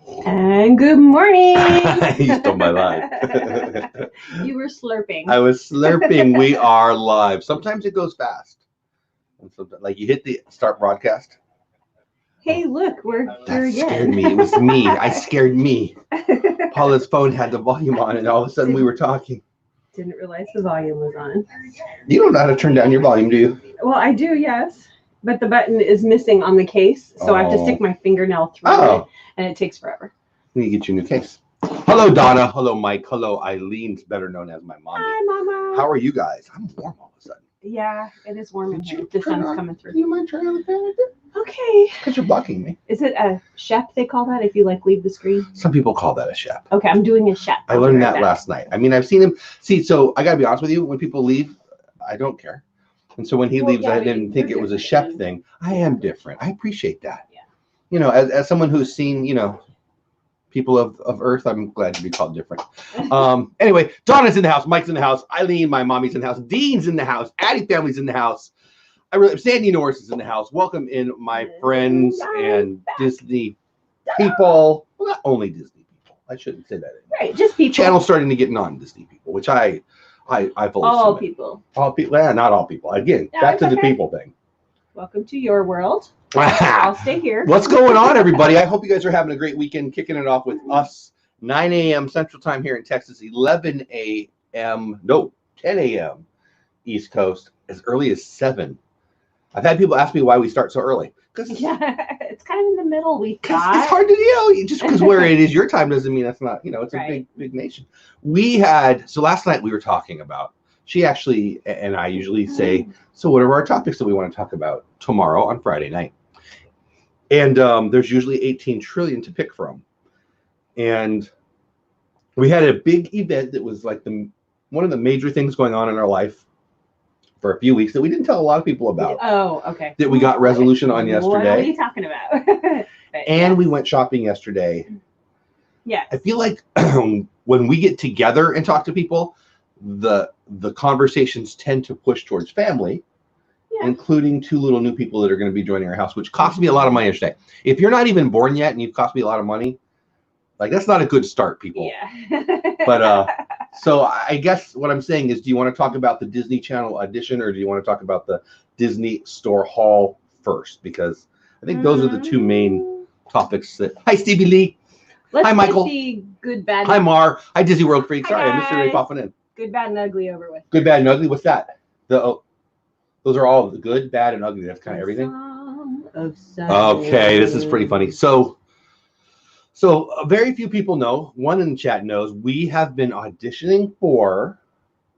And good morning. You stole my line. You were slurping. I was slurping. We are live. Sometimes it goes fast. And sometimes, like you hit the start broadcast. Hey, look, we're here again. Scared me. It was me. I scared me. Paula's phone had the volume on, and all of a sudden we were talking. Didn't realize the volume was on. You don't know how to turn down your volume, do you? Well, I do, yes. But the button is missing on the case, so I have to stick my fingernail through it, and it takes forever. We need to get you a new case. Hello, Donna. Hello, Mike. Hello, Eileen, better known as my mommy. Hi, Mama. How are you guys? I'm warm all of a sudden. Yeah, it is warm in here. The sun's coming through. Do you mind turning on the fan? Okay. Because you're blocking me. Is it a chef they call that if you like leave the screen? Some people call that a chef. Okay, I'm doing a chef. I learned that last night. I mean, I've seen him. See, so I got to be honest with you. When people leave, I don't care. And so when he leaves, I didn't think it was a chef thing. I am different. I appreciate that. Yeah. You know, as someone who's seen, you know, people of Earth, I'm glad to be called different. Anyway, Donna's in the house. Mike's in the house. Eileen, my mommy's in the house. Dean's in the house. Addie family's in the house. Sandy Norris is in the house. Welcome in my friends and Disney people. Well, not only Disney people. I shouldn't say that anymore. Right, just people. Channel's starting to get non-Disney people, which I fully all submit. people. All people. Yeah, not all people. Again, No, back to the okay. people thing. Welcome to your world. I'll stay here. What's going on, everybody? I hope you guys are having a great weekend, kicking it off with us. 9 a.m. Central Time here in Texas, 10 a.m. East Coast, as early as 7. I've had people ask me why we start so early. Yeah, it's kind of in the middle. We thought it's hard to, you know, just because where it is your time doesn't mean that's not, you know, it's a big nation. So last night we were talking about, she actually, and I usually say, so what are our topics that we want to talk about tomorrow on Friday night? And there's usually 18 trillion to pick from. And we had a big event that was like one of the major things going on in our life for a few weeks that we didn't tell a lot of people about. Oh, okay. That we got resolution on yesterday. What are you talking about? And we went shopping yesterday. Yeah. I feel like when we get together and talk to people, the conversations tend to push towards family, including 2 little new people that are going to be joining our house, which cost me a lot of money yesterday. If you're not even born yet and you've cost me a lot of money, like that's not a good start, people. Yeah. But so I guess what I'm saying is, do you want to talk about the Disney Channel audition, or do you want to talk about the Disney Store Hall first? Because I think those are the 2 main topics that. Hi, Stevie Lee. Hi, Michael. See good, bad. Hi, Mar. Hi, Disney World Freak. Sorry, I missed you popping in. Good, bad, and ugly over with. Good, bad, and ugly. What's that? Those are all the good, bad, and ugly. That's kind of everything. Okay, this is pretty funny. So very few people know, one in the chat knows, we have been auditioning for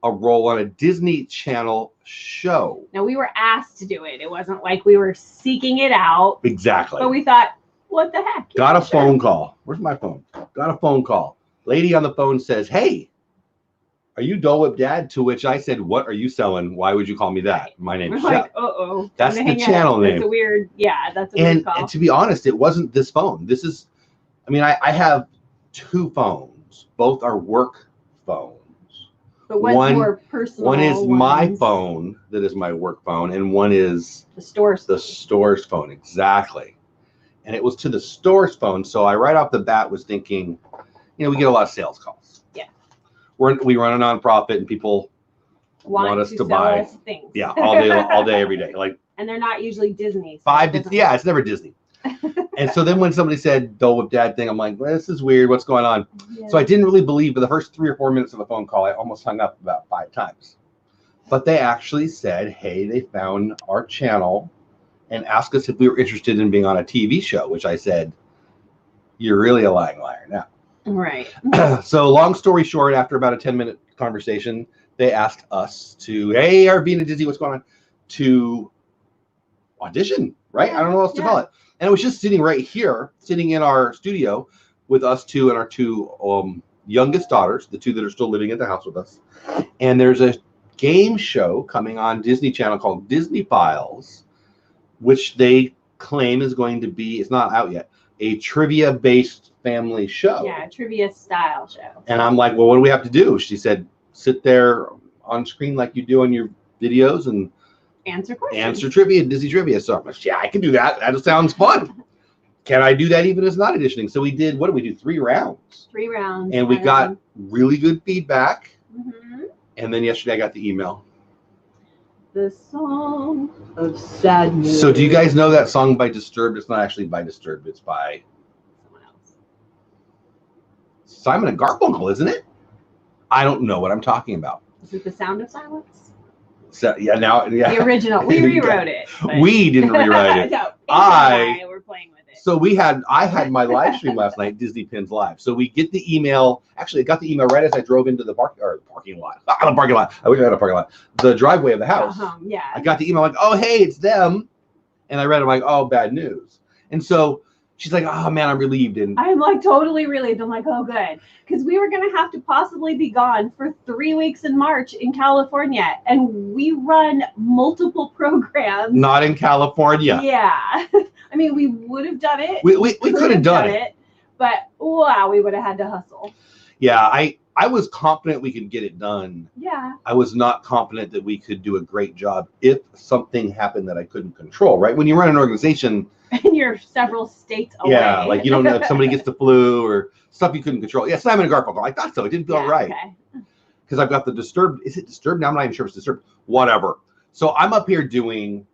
a role on a Disney Channel show. Now, we were asked to do it. It wasn't like we were seeking it out. Exactly. But we thought, what the heck? Got a phone call. Where's my phone? Got a phone call. Lady on the phone says, hey, are you Dole Whip Dad? To which I said, what are you selling? Why would you call me that? My name is Shep. Like, uh-oh. That's the channel name. That's a weird, that's a weird call. And to be honest, it wasn't this phone. This is, I mean, I have 2 phones. Both are work phones. But what's more personal? One is my phone, that is my work phone, and one is the store's phone. Exactly. And it was to the store's phone. So I right off the bat was thinking, you know, we get a lot of sales calls. Yeah. We run a nonprofit, and people want us to buy things. Yeah, all day, every day. Like, and they're not usually Disney. So it's never Disney. And so then when somebody said Dole Whip Dad thing, I'm like, well, this is weird. What's going on? Yeah. So I didn't really believe, but the first 3 or 4 minutes of the phone call, I almost hung up about 5 times. But they actually said, hey, they found our channel and asked us if we were interested in being on a TV show, which I said, you're really a lying liar now. Right. So long story short, after about a 10-minute conversation, they asked us to, hey, Arvina Disney, what's going on? To audition, right? I don't know what else to call it. And it was just sitting right here, sitting in our studio with us 2 and our 2 youngest daughters, the 2 that are still living at the house with us. And there's a game show coming on Disney Channel called Disney Files, which they claim is going to be, it's not out yet, a trivia-based family show. Yeah, a trivia-style show. And I'm like, well, what do we have to do? She said, sit there on screen like you do on your videos and answer questions. Answer trivia, Disney trivia. So I'm like, yeah, I can do that. That sounds fun. can I do that even as not auditioning? So we did, what did we do? 3 rounds. 3 rounds. And we got really good feedback. Mm-hmm. And then yesterday I got the email. The Song of Sadness. So do you guys know that song by Disturbed? It's not actually by Disturbed. It's by someone else. Simon and Garfunkel, isn't it? I don't know what I'm talking about. Is it The Sound of Silence? So yeah, now yeah. The original. We rewrote it. But... We didn't rewrite it. No, I were playing with it. So I had my live stream last night, Disney Pins Live. So we get the email. Actually, I got the email right as I drove into the parking lot. Not the parking lot. I wish I had a parking lot. The driveway of the house. Yeah. I got the email like, oh hey, it's them. And I read it, I'm like, oh, bad news. And so she's like, oh man, I'm relieved. And I'm like totally relieved. I'm like, oh good. Because we were gonna have to possibly be gone for 3 weeks in March in California. And we run multiple programs. Not in California. Yeah. I mean, we would have done it. We could have done it. But wow, we would have had to hustle. Yeah, I was confident we could get it done. Yeah. I was not confident that we could do a great job if something happened that I couldn't control, right? When you run an organization and you're several states away. Yeah, like you don't know if somebody gets the flu or stuff you couldn't control. Yeah, Simon and Garfunkel. I thought so. It didn't feel right. Because I've got the Disturbed. Is it Disturbed? Now I'm not even sure if it's Disturbed. Whatever. So I'm up here doing.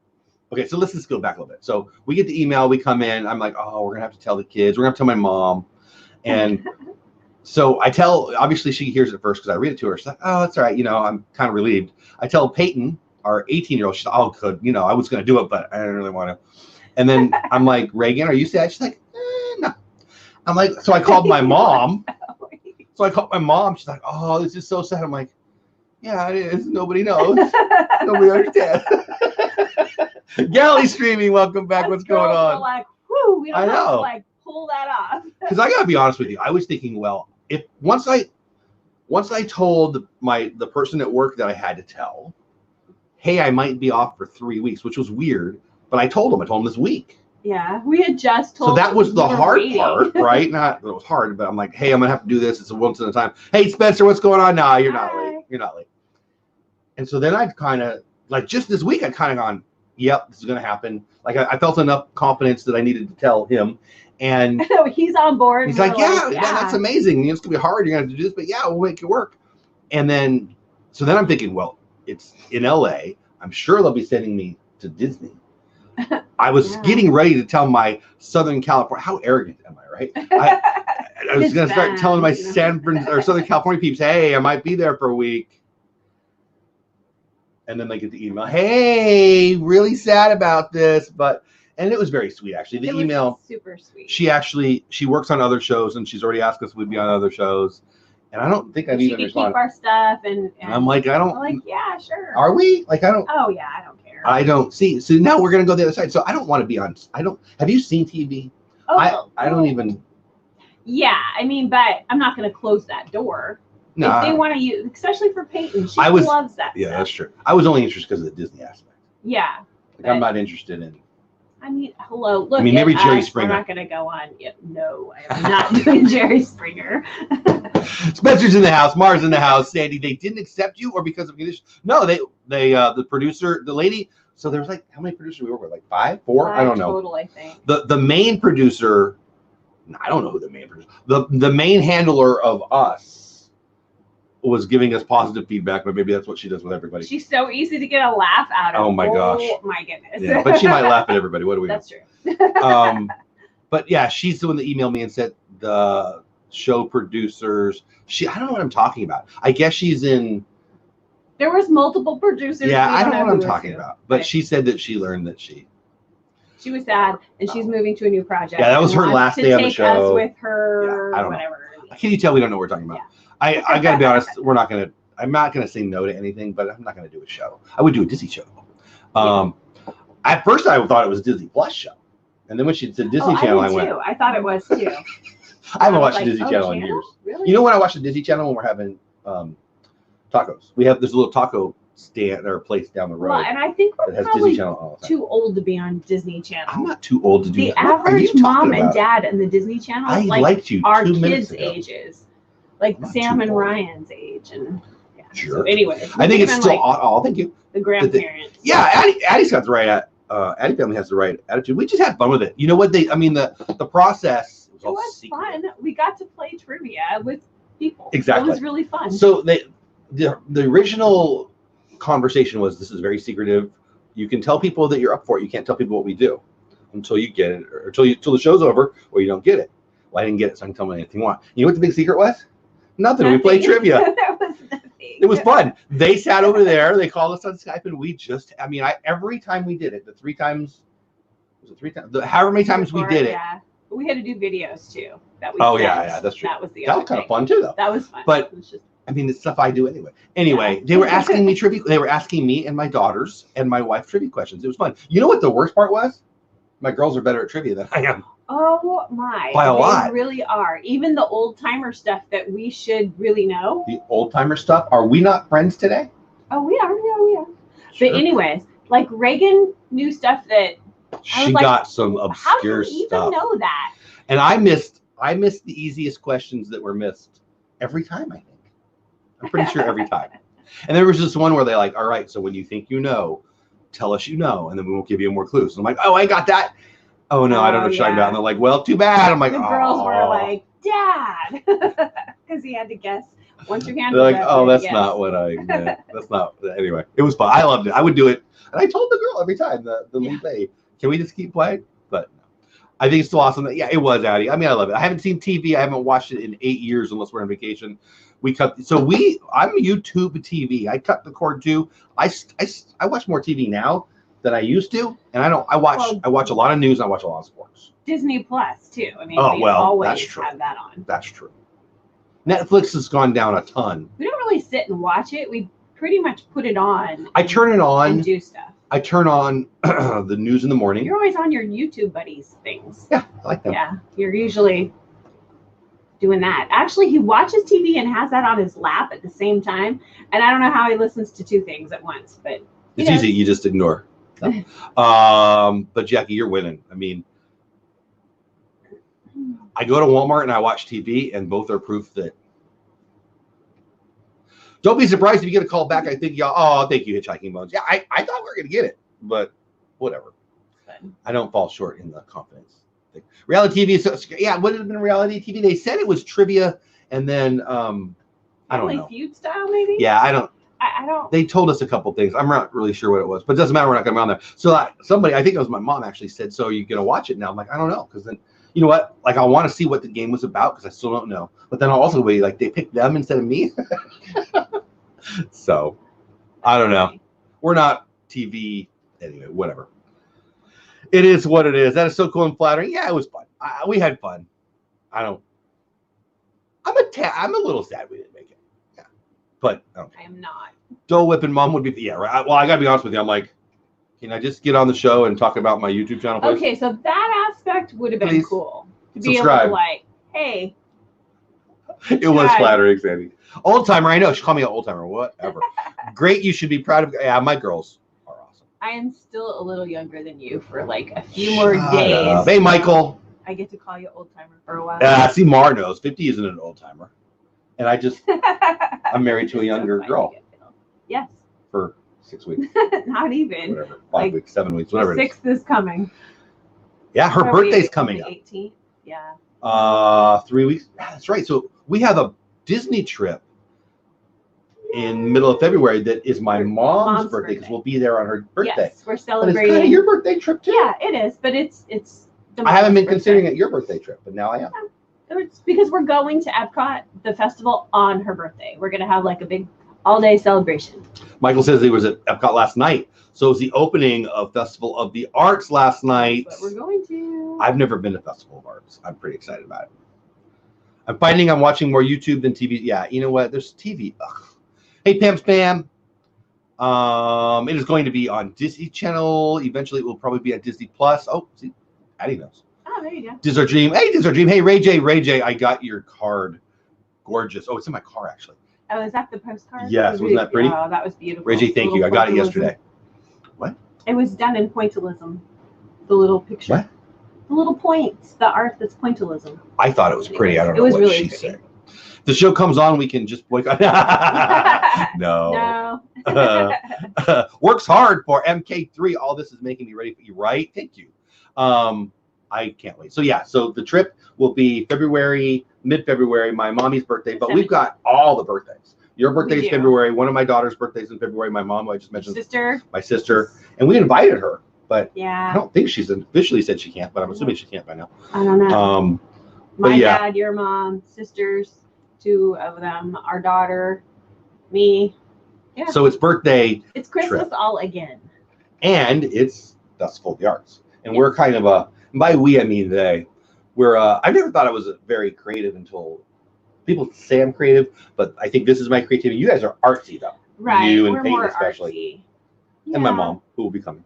Okay, so let's just go back a little bit. So we get the email, we come in. I'm like, oh, we're gonna have to tell the kids. We're gonna have to tell my mom. And so I tell. Obviously, she hears it first because I read it to her. She's like, oh, that's all right. You know, I'm kind of relieved. I tell Peyton, our 18-year-old. She's like, oh, good. You know, I was gonna do it, but I didn't really want to. And then I'm like, Reagan, are you sad? She's like, no. I'm like, so I called my mom. She's like, oh, this is so sad. I'm like, yeah, it is. Nobody knows. Nobody understands. Galley streaming, welcome back. What's going on? Like, whoo, we don't have to like pull that off. Because I gotta be honest with you, I was thinking, well, if once I told the person at work that I had to tell, hey, I might be off for 3 weeks, which was weird. But I told him this week. Yeah, we had just told. So that was the hard part, right? Not that it was hard, but I'm like, hey, I'm gonna have to do this. It's a once at a time. Hey, Spencer, what's going on? Nah, you're not late. You're not late. And so then I'd kind of like just this week, I'd kind of gone, yep, this is gonna happen. Like I felt enough confidence that I needed to tell him, and he's on board. He's like, yeah, that's amazing. It's gonna be hard. You're gonna have to do this, but yeah, we'll make it work. And then, so then I'm thinking, well, it's in LA. I'm sure they'll be sending me to Disney. I was getting ready to tell my Southern California. How arrogant am I, right? I was going to start telling my Southern California peeps, hey, I might be there for a week. And then they get the email, hey, really sad about this, and it was very sweet actually. The email was super sweet. She works on other shows and she's already asked us if we'd be on other shows. And I don't think I've even responded. Keep our stuff and I'm like, I don't. I'm like, yeah, sure. Are we? Like, I don't. Oh yeah, I don't care. I don't see. So now we're gonna go the other side. So I don't want to be on. I don't. Have you seen TV? Oh, I don't even. Yeah, I mean, but I'm not gonna close that door. No. If they want to use, especially for Peyton, she loves that. Yeah, stuff. That's true. I was only interested because of the Disney aspect. Yeah. Like, I'm not interested in. I mean, hello. Look, maybe Jerry Springer. We're not going to go on. No, I'm not doing Jerry Springer. Spencer's in the house. Mars in the house. Sandy, they didn't accept you, or because of conditions? No, they the producer, the lady. So there was like, how many producers we work with? Like 5, 4? I don't know. Total, I think. The main producer. I don't know who the main producer. The main handler of us was giving us positive feedback, but maybe that's what she does with everybody. She's so easy to get a laugh out of. Oh my gosh. Oh my goodness. Yeah, but she might laugh at everybody. What do we know? That's true. But yeah, she's the one that emailed me and said the show producers. I don't know what I'm talking about. I guess she's in. There was multiple producers. Yeah, I don't know what I'm talking about. But she said that she learned that she was sad and she's moving to a new project. Yeah, that was her last day on the show. Take us with her. Yeah, I don't whatever. know. Can you tell we don't know what we're talking about? Yeah. I gotta be honest. I'm not gonna say no to anything, but I'm not gonna do a show. I would do a Disney show. At first I thought it was a Disney Plus show, and then when she said Disney Channel, I went. I thought it was too. I haven't watched the Disney Channel in years. Really? You know when I watch the Disney Channel when we're having tacos? We have this little taco stand or place down the road. Well, and I think we're probably too old to be on Disney Channel. I'm not too old to do that. The average mom and dad in the Disney Channel, I liked you our 2 minutes kids' ago. ages. Like Sam and Ryan's age, and sure. So anyway, I think it's still. Oh, thank you. The grandparents. Yeah, Addie's got the right Addie family has the right attitude. We just had fun with it. You know what the process was It all was secretive. fun. We got to play trivia with people. Exactly. It was really fun. So the original conversation was, this is very secretive. You can tell people that you're up for it. You can't tell people what we do until you get it, or until the show's over, or you don't get it. Well, I didn't get it, so I can tell them anything you want. You know what the big secret was? Nothing. We played trivia. There was nothing. It was fun. They sat over there. They called us on Skype, and we just, every time we did it, however many times we did it. Yeah. We had to do videos too. That we Yeah, that's true. That was the That was kind of fun too, though. That was fun. But it was just, it's stuff I do anyway. Anyway, they were asking me trivia. They were asking me and my daughters and my wife trivia questions. It was fun. You know what the worst part was? My girls are better at trivia than I am. Oh my! By a lot. They really are. Even the old timer stuff that we should really know. The old timer stuff. Are we not friends today? Oh, we are. Yeah, we are. Sure. But anyways, like Reagan knew stuff that she got some obscure how do you stuff. even know that? And I missed the easiest questions that were missed every time. I think. I'm pretty sure every time. And there was this one where they're like, all right, so when you think you know, tell us you know, and then we won't give you more clues. And I'm like, oh, I got that. Oh no, I don't know what you're talking about. And they're like, well, too bad. I'm like, the girls were like, Dad, because he had to guess. Once your hand they're was like, up, oh, you had to that's guess. not what I meant. That's not. Anyway, it was fun. I loved it. I would do it. And I told the girl every time, the lead lady, can we just keep playing? But no. I think it's still awesome. Yeah, it was, Addie. I love it. I haven't seen TV. I haven't watched it in 8 years unless we're on vacation. I'm YouTube TV. I cut the cord too. I watch more TV now than I used to, and I watch a lot of news and I watch a lot of sports. Disney Plus too. We that's always true. have that on. That's true. Netflix has gone down a ton. We don't really sit and watch it. We pretty much put it on. I turn it on and do stuff. I turn on the news in the morning. You're always on your YouTube buddies things. Yeah, I like them. Yeah, you're usually doing that. Actually, he watches TV and has that on his lap at the same time. And I don't know how he listens to two things at once, but it's easy. You just ignore. But Jackie, you're winning. I go to Walmart and I watch TV, and both are proof that. Don't be surprised if you get a call back. I think y'all. Oh, thank you, Hitchhiking Bones. Yeah, I thought we were gonna get it, but whatever. I don't fall short in the confidence thing. Reality TV. So yeah, would it have been reality TV? They said it was trivia, and then I don't know. Feud style, maybe. Yeah, I don't. They told us a couple things. I'm not really sure what it was, but it doesn't matter. We're not gonna be on there. So somebody, I think it was my mom, actually said, "So you're gonna watch it now?" I'm like, I don't know, because then. You know what? Like, I want to see what the game was about because I still don't know. But then I'll also be like, they picked them instead of me. So, I don't know. We're not TV. Anyway, whatever. It is what it is. That is so cool and flattering. Yeah, it was fun. We had fun. I'm a little sad we didn't make it. Yeah. But I am not. Dole Whip and Mom would be. Yeah, right. Well, I got to be honest with you. I'm like, can I just get on the show and talk about my YouTube channel, please? Okay, so that aspect would have been cool. To be Subscribe. able to like, hey. It was flattering, Sandy. Old timer, I know. She called me an old timer. Whatever. Great. You should be proud of. Yeah, my girls are awesome. I am still a little younger than you for like a few more days. Up. Hey, Michael. I get to call you old timer for a while. See, Mar knows 50 isn't an old timer, and I'm married to a younger girl. Yes. For 6 weeks. Not even. Whatever. 5 weeks, 7 weeks, whatever. The 6th is coming. Yeah, her birthday's coming up. 18th. Yeah. 3 weeks. Yeah, that's right. So we have a Disney trip in middle of February that is my mom's birthday because we'll be there on her birthday. Yes, we're celebrating. But it's kind of your birthday trip too. Yeah, it is, but it's. I haven't been considering it your birthday trip, but now I am. Yeah. It's because we're going to Epcot, the festival, on her birthday. We're gonna have like a big all-day celebration. Michael says he was at Epcot last night. So it was the opening of Festival of the Arts last night. But we're going to. I've never been to Festival of Arts. I'm pretty excited about it. I'm finding I'm watching more YouTube than TV. Yeah, you know what? There's TV. Ugh. Hey, Pam Spam. It is going to be on Disney Channel. Eventually, it will probably be at Disney Plus. Oh, see, Addie knows. Oh, there you go. Disney Dream. Hey, Disney Dream. Hey, Ray J, I got your card. Gorgeous. Oh, it's in my car, actually. Oh, is that the postcard? Yes. Wasn't that pretty? Oh, that was beautiful. Ray J, thank you. I got it yesterday. What? It was done in pointillism. The little picture. What? The little points. The art that's pointillism. I thought it was pretty. I don't know what she said. If the show comes on, we can just boycott. No. Works hard for MK3. All this is making me ready for you, right? Thank you. I can't wait. So yeah, so the trip will be mid-February, my mommy's birthday, but we've got all the birthdays. Your birthday is February. One of my daughter's birthdays in February. My mom, who I just mentioned, my sister, and we invited her, but I don't think she's officially said she can't, but I'm assuming she can't by now. I don't know. My dad, your mom, sisters, 2 of them, our daughter, me. Yeah. So it's birthday. It's Christmas all again. And it's Festival of the Arts. And we're kind of by we, I mean they. I never thought I was very creative until people say I'm creative, but I think this is my creativity. You guys are artsy though. Right. You and we're Peyton more especially. Artsy. And my mom, who will be coming.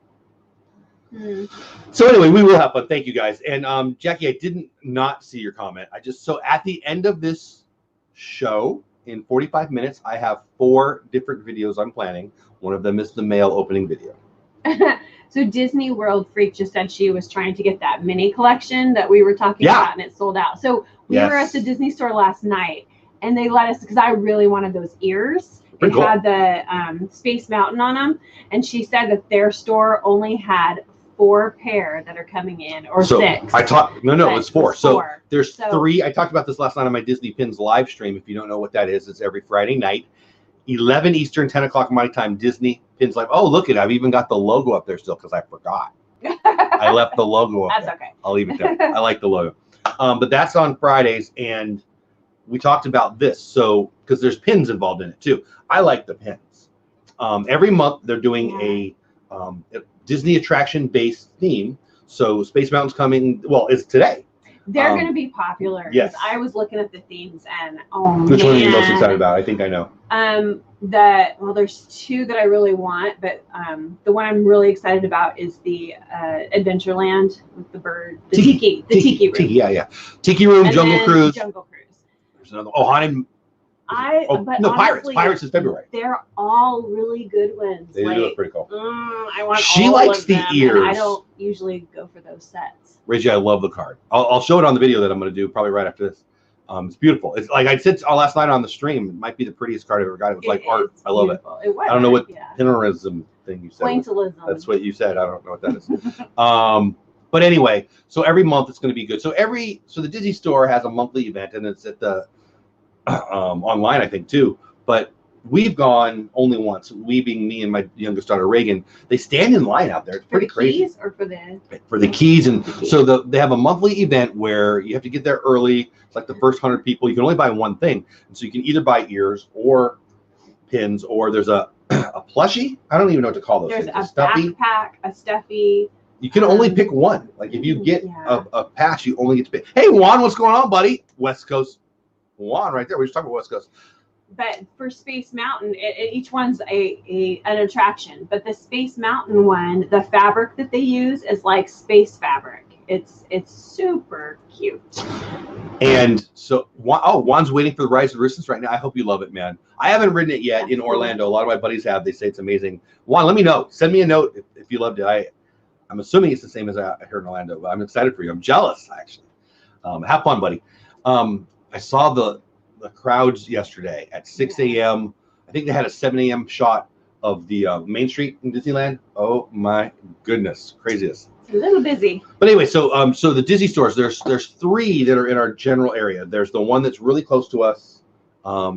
So anyway, we will have fun. Thank you guys. And Jackie, I didn't not see your comment. So at the end of this show, in 45 minutes, I have 4 different videos I'm planning. One of them is the mail opening video. So Disney World Freak just said she was trying to get that mini collection that we were talking about, and it sold out. So we were at the Disney store last night, and they let us, because I really wanted those ears. It had the Space Mountain on them, and she said that their store only had 4 pair that are coming in, or 6. It's 4. So there's 3. I talked about this last night on my Disney Pins live stream. If you don't know what that is, it's every Friday night, 11 Eastern, 10 o'clock my time, Disney Pins live. Oh, look I've even got the logo up there still because I forgot. I left the logo up there. Okay. I'll leave it there. I like the logo. But that's on Fridays, and we talked about this. So because there's pins involved in it too. I like the pins. Every month they're doing a Disney attraction-based theme. So Space Mountain's coming. Well, it's today. They're going to be popular. Yes. I was looking at the themes, and which one are you most excited about? I think I know. There's 2 that I really want, but the one I'm really excited about is the Adventureland with the bird, the tiki room. Tiki room, and Jungle Cruise. There's another. Honestly, Pirates is February. They're all really good ones. They do look pretty cool. I want. She likes the ears. And I don't usually go for those sets. Reggie, I love the card. I'll show it on the video that I'm going to do probably right after this. It's beautiful. It's like I said last night on the stream. It might be the prettiest card I've ever got. It was like art. I love it. It was, I don't know what Pinterism thing you said. Pointillism. That's what you said. I don't know what that is. But anyway, so every month it's going to be good. So the Disney Store has a monthly event, and it's at the online, I think, too. But we've gone only once. We being me and my youngest daughter Reagan. They stand in line out there. It's pretty crazy. Keys or for the keys, and so they have a monthly event where you have to get there early. It's like the first 100 people. You can only buy one thing, and so you can either buy ears or pins, or there's a plushie. I don't even know what to call those things. There's a backpack, a stuffy. You can only pick one. Like if you get a pass, you only get to pick. Hey Juan, what's going on, buddy? West Coast. Juan, right there. We're just talking about West Coast. But for Space Mountain, each one's an attraction. But the Space Mountain one, the fabric that they use is like space fabric. It's super cute. And so, Juan's waiting for the Rise of the Resistance right now. I hope you love it, man. I haven't ridden it yet in Orlando. A lot of my buddies have. They say it's amazing. Juan, let me know. Send me a note if you loved it. I'm assuming it's the same as I heard in Orlando, but I'm excited for you. I'm jealous, actually. Have fun, buddy. I saw the crowds yesterday at 6 a.m. I think they had a 7 a.m. shot of the Main Street in Disneyland. Oh my goodness, craziness. It's a little busy. But anyway, so the Disney stores, there's 3 that are in our general area. There's the one that's really close to us,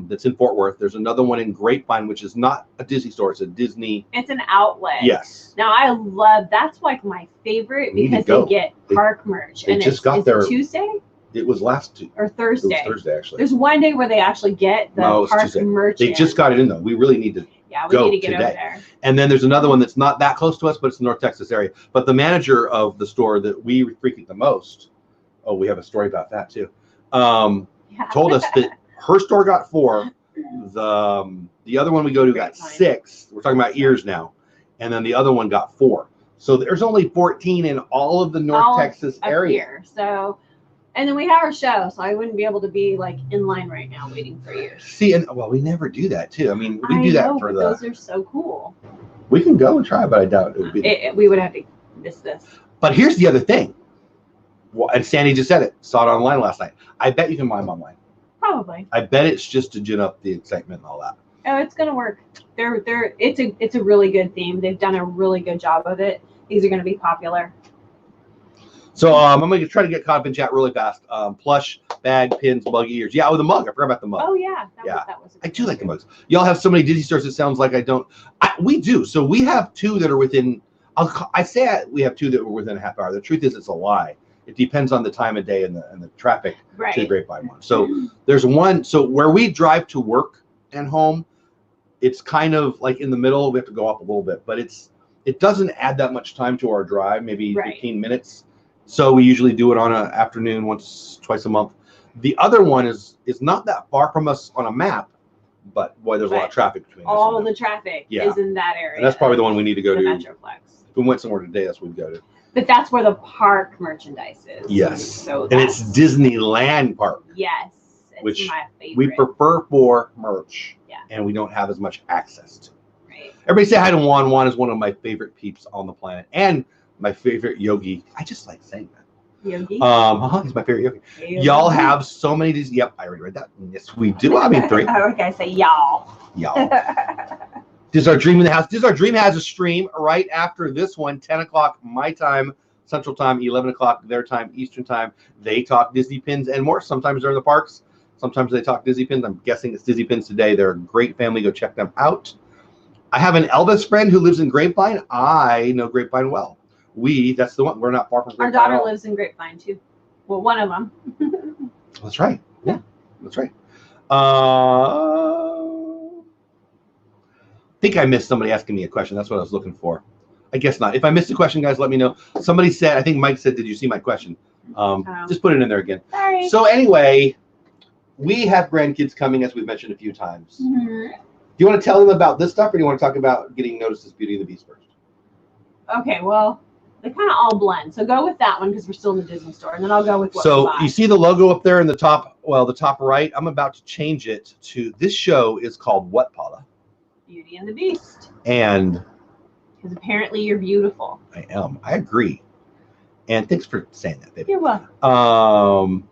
that's in Fort Worth. There's another one in Grapevine, which is not a Disney store. It's a Disney. It's an outlet. Yes. Now that's like my favorite because they get park merch. They just got their Tuesday. It was last Tuesday. Or Thursday. It was Thursday, actually. There's one day where they actually get the park merch. They just got it in, though. We really need to go need to get today. over there. And then there's another one that's not that close to us, but it's the North Texas area. But the manager of the store that we frequent the most, we have a story about that, too, told us that her store got 4. The other one we go to got 6. We're talking about ears now. And then the other one got 4. So there's only 14 in all of the North Texas area. Here. So... And then we have our show, so I wouldn't be able to be like in line right now waiting for you. See, and we never do that too. I mean, we do that for those are so cool. We can go and try, but I doubt it would be. We would have to miss this. But here's the other thing. And Sandy just said it. Saw it online last night. I bet you can buy them online. Probably. I bet it's just to gin up the excitement and all that. Oh, it's gonna work. It's a really good theme. They've done a really good job of it. These are gonna be popular. So I'm gonna try to get caught up in chat really fast. Plush, bag, pins, bug ears. Yeah, the mug. I forgot about the mug. Oh yeah, that was I do like the mugs. Y'all have so many Disney stores. It sounds like I don't. We do. So we have two that are within. We have two that were within a half hour. The truth is, it's a lie. It depends on the time of day and the traffic to the Grapevine one. So there's one. So where we drive to work and home, it's kind of like in the middle. We have to go up a little bit, but it doesn't add that much time to our drive. Maybe 15 minutes. So we usually do it on an afternoon, twice a month. The other one is not that far from us on a map, but boy, there's a lot of traffic between us. All the traffic is in that area. And that's probably the one we need to go to. Metroplex. If we went somewhere today, that's what we'd go to. But that's where the park merchandise is. Yes. So and it's Disneyland Park. Yes. It's which my favorite. We prefer for merch. Yeah. And we don't have as much access to. Right. Everybody say hi to Juan. Juan is one of my favorite peeps on the planet. And my favorite yogi. I just like saying that. Yogi? He's my favorite yogi. Y'all have so many Disney. Yep, I already read that. Yes, we do. I mean, 3. Okay, I say y'all. Y'all. This is our Dream in the House. This is our Dream has a stream right after this one, 10 o'clock my time, Central Time, 11 o'clock their time, Eastern Time. They talk Disney pins and more. Sometimes they're in the parks. Sometimes they talk Disney pins. I'm guessing it's Disney pins today. They're a great family. Go check them out. I have an Elvis friend who lives in Grapevine. I know Grapevine well. That's the one. We're not far from Grapevine. Our daughter lives in Grapevine too. Well, one of them. That's right. Yeah, that's right. I think I missed somebody asking me a question. That's what I was looking for. I guess not. If I missed a question, guys, let me know. Somebody said, I think Mike said, did you see my question? Just put it in there again. Sorry. So anyway, we have grandkids coming, as we've mentioned a few times. Do you want to tell them about this stuff, or do you want to talk about getting noticed as Beauty and the Beast first? Okay, well, they kind of all blend. So go with that one because we're still in the Disney store, and then I'll go with what So you see the logo up there in the top, the top right. I'm about to change it to, this show is called what, Paula? Beauty and the Beast. And because apparently you're beautiful. I am. I agree. And thanks for saying that, baby. You're welcome.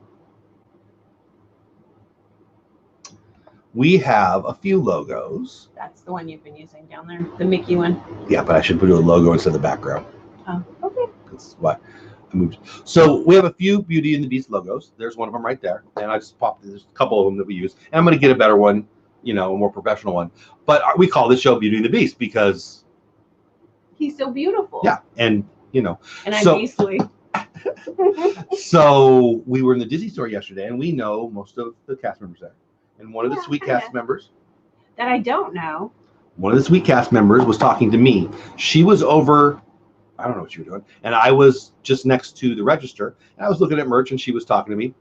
We have a few logos. That's the one you've been using down there, the Mickey one. Yeah, but I should put a logo instead of the background. Oh, okay. That's why I moved. So we have a few Beauty and the Beast logos. There's one of them right there. And I just popped, there's a couple of them that we use. And I'm going to get a better one, a more professional one. But we call this show Beauty and the Beast because he's so beautiful. Yeah. And, And I'm beastly. So we were in the Disney store yesterday, and we know most of the cast members there. And one of the sweet cast members that I don't know. One of the sweet cast members was talking to me. She was over, I don't know what you were doing, and I was just next to the register, and I was looking at merch, and she was talking to me,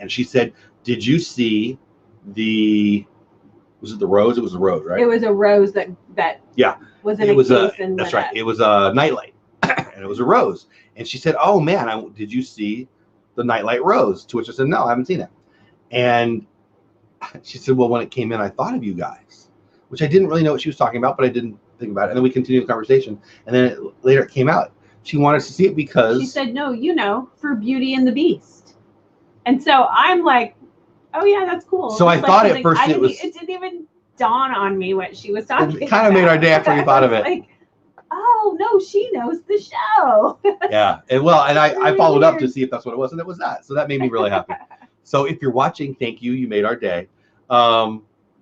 and she said, "Did you see was it the rose? It was a rose, right? It was a rose that was in a case and that's right. It was a nightlight, and it was a rose." And she said, "Oh man, did you see the nightlight rose?" To which I said, "No, I haven't seen it." And she said, "Well, when it came in, I thought of you guys," which I didn't really know what she was talking about, but I didn't think about it. And then we continued the conversation. And then later it came out. She wanted to see it because she said, "No, for Beauty and the Beast." And so I'm like, "Oh yeah, that's cool." So I thought at first it didn't even dawn on me what she was talking about. It kind of made our day after we thought of it. Like, oh no, she knows the show. Yeah, and I followed up to see if that's what it was, and it was that. So that made me really happy. So if you're watching, thank you. You made our day.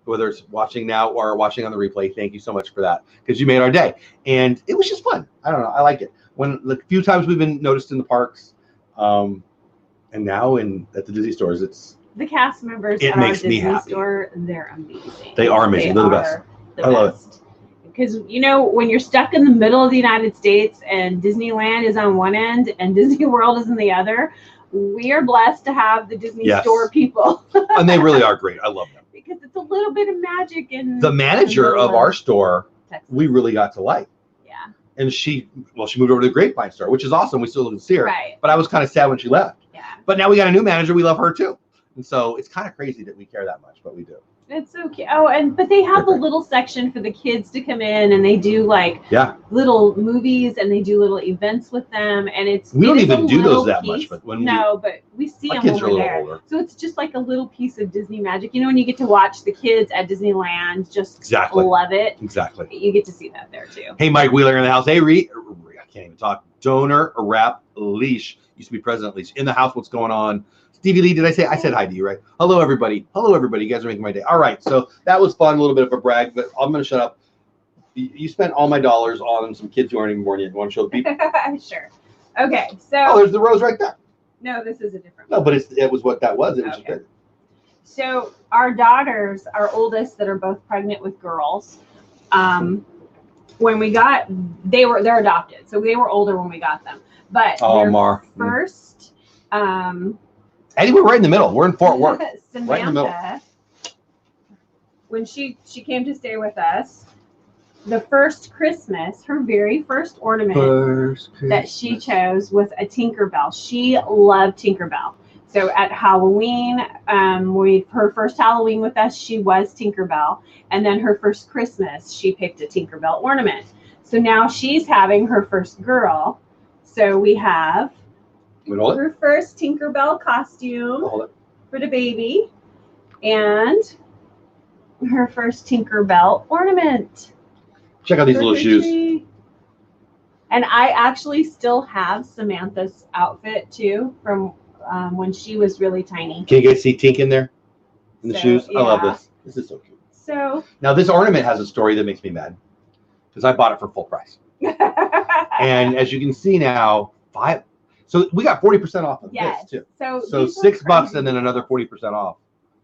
Whether it's watching now or watching on the replay, thank you so much for that, because you made our day. And it was just fun. I don't know. I like it. When the few times we've been noticed in the parks, and now at the Disney stores, it's the cast members at our Disney store. They're amazing. They are amazing. They're the best. I love it. Because when you're stuck in the middle of the United States and Disneyland is on one end and Disney World is in the other, we are blessed to have the Disney store people. And they really are great. I love them. Because it's a little bit of magic in the manager of our store. Texas. We really got to like. Yeah. And she moved over to the Grapevine store, which is awesome. We still didn't see her. Right. But I was kind of sad when she left. Yeah. But now we got a new manager. We love her too. And so it's kind of crazy that we care that much, but we do. It's so cute. Oh, but they have a little section for the kids to come in, and they do like little movies, and they do little events with them, and we don't even do those that much, but when but we see them over there. Older. So it's just like a little piece of Disney magic. You know, when you get to watch the kids at Disneyland, just love it. Exactly. You get to see that there too. Hey, Mike Wheeler in the house. Hey, I can't even talk. Donor Rap Leash used to be President Leash in the house. What's going on? Stevie Lee, did I say? I said hi to you, right? Hello, everybody. Hello, everybody. You guys are making my day. All right, so that was fun. A little bit of a brag, but I'm going to shut up. You spent all my dollars on some kids who aren't even born yet. You want to show the people? Sure. Okay, so. Oh, there's the rose right there. No, this is a different one. No, but it was what that was. It was just bigger. So our daughters, our oldest, that are both pregnant with girls, when we got, they're adopted, so they were older when we got them. But first, Eddie, we're right in the middle. We're in Fort Worth. Samantha, right in the middle. When she came to stay with us, the first Christmas, her very first ornament that she chose was a Tinkerbell. She loved Tinkerbell. So at Halloween, her first Halloween with us, she was Tinkerbell. And then her first Christmas, she picked a Tinkerbell ornament. So now she's having her first girl. So we have her first Tinkerbell costume for the baby and her first Tinkerbell ornament. Check out these little shoes. And I actually still have Samantha's outfit too from when she was really tiny. Can you guys see Tink in there? In the shoes? Yeah. I love this. This is so cute. So now this ornament has a story that makes me mad because I bought it for full price. And as you can see now, so we got 40% off of this too. So $6 and then another 40% off.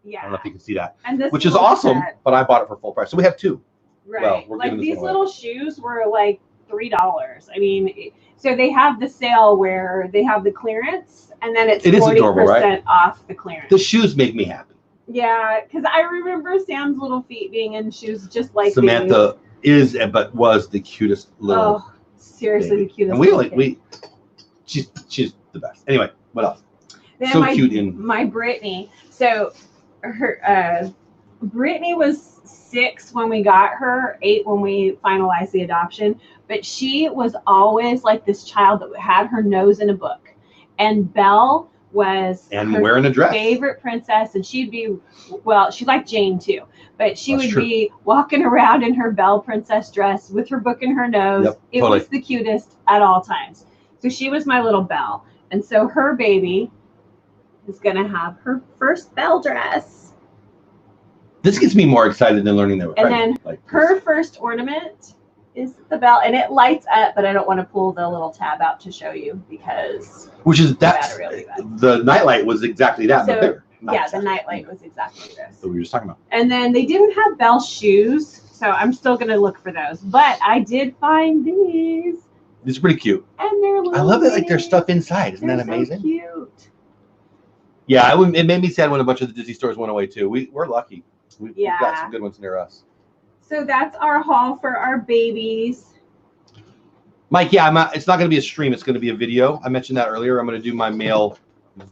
Yeah. I don't know if you can see that. And which is awesome, but I bought it for full price. So we have two. Right. Well, we're like these little shoes were like $3. I mean, so they have the sale where they have the clearance and then it's 40% off the clearance. The shoes make me happy. Yeah, because I remember Sam's little feet being in shoes just like Samantha but was the cutest little seriously baby. The cutest. And she's the best. Anyway, what else? Then so cute in my Brittany. So her Brittany was 6 when we got her, 8 when we finalized the adoption, but she was always like this child that had her nose in a book. And Belle was her wearing a dress. Favorite princess, and she'd be, she liked Jane too, but she would be walking around in her Belle princess dress with her book in her nose. Yep, it was the cutest at all times. So she was my little Belle. And so her baby is going to have her first Belle dress. This gets me more excited than learning they were pregnant. And then her first ornament is the Belle, and it lights up, but I don't want to pull the little tab out to show you because the nightlight was exactly that, but bigger. The nightlight was exactly this. So we were just talking about. And then they didn't have Belle shoes, so I'm still going to look for those. But I did find these. These are pretty cute. And they're little. I love it. Like there's stuff inside. Isn't that amazing? So cute. Yeah, it made me sad when a bunch of the Disney stores went away too. We're lucky. We've got some good ones near us. So that's our haul for our babies. Mike, it's not going to be a stream. It's going to be a video. I mentioned that earlier. I'm going to do my mail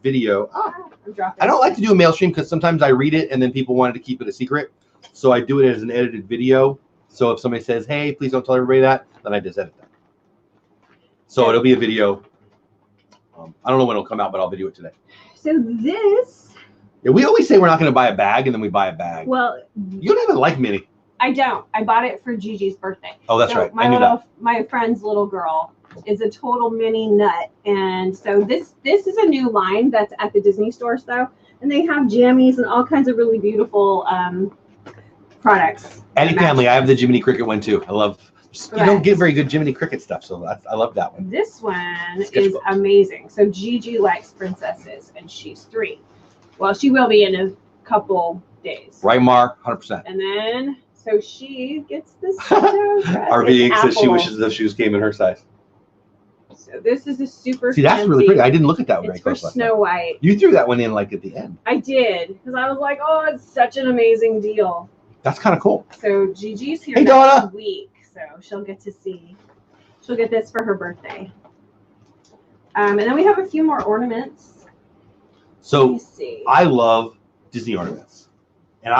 video. I don't like to do a mail stream because sometimes I read it and then people wanted to keep it a secret. So I do it as an edited video. So if somebody says, hey, please don't tell everybody that, then I just edit that. So it'll be a video. I don't know when it'll come out, but I'll video it today. So this. Yeah, we always say we're not going to buy a bag, and then we buy a bag. Well, you don't even like Minnie. I don't. I bought it for Gigi's birthday. Oh, that's right. I knew that. My friend's little girl is a total Minnie nut, and so this is a new line that's at the Disney stores though, and they have jammies and all kinds of really beautiful products. Eddie family, I have the Jiminy Cricket one too. I love. You don't get very good Jiminy Cricket stuff, so I love that one. This one is amazing. So Gigi likes princesses, and she's 3. Well, she will be in a couple days. Right, Mar? 100%. And then, so she gets this dress. RV says she wishes the shoes came in her size. So this is a super See, that's really pretty. I didn't look at that one very close. It's for Snow White. You threw that one in like at the end. I did, because I was like, oh, it's such an amazing deal. That's kind of cool. So Gigi's here next week, so she'll get this for her birthday. And then we have a few more ornaments. So I love Disney ornaments, and